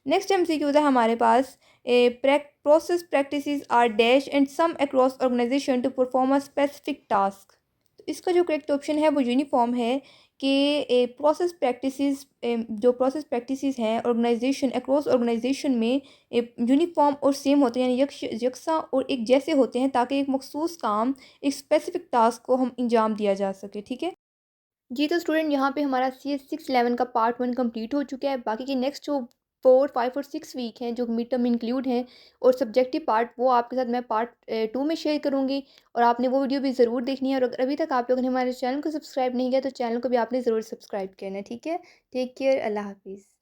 नेक्स्ट एमसीक्यू है हमारे पास, process practices are dash and some across organization to perform a specific task. तो इसका जो करेक्ट ऑप्शन है वो यूनिफॉर्म है कि प्रोसेस प्रैक्टिसेस हैं ऑर्गेनाइजेशन अक्रॉस ऑर्गेनाइजेशन में यूनिफॉर्म और सेम होते हैं, यानी यकसा और एक जैसे होते हैं, ताकि एक मखसूस काम, एक स्पेसिफिक टास्क को हम अंजाम दिया जा सके। ठीक है जी। तो स्टूडेंट यहाँ पे हमारा CS611 का पार्ट 1 कंप्लीट हो चुका है। बाकी के नेक्स्ट जो 4, 5 और 6 वीक हैं जो मिड टर्म इंक्लूड हैं और सब्जेक्टिव पार्ट, वो आपके साथ मैं पार्ट 2 में शेयर करूँगी। और आपने वो वीडियो भी ज़रूर देखनी है। और अगर अभी तक आप लोगों ने हमारे चैनल को सब्सक्राइब नहीं किया तो चैनल को भी आपने ज़रूर सब्सक्राइब करना है। ठीक है, टेक केयर, अल्लाह हाफिज़।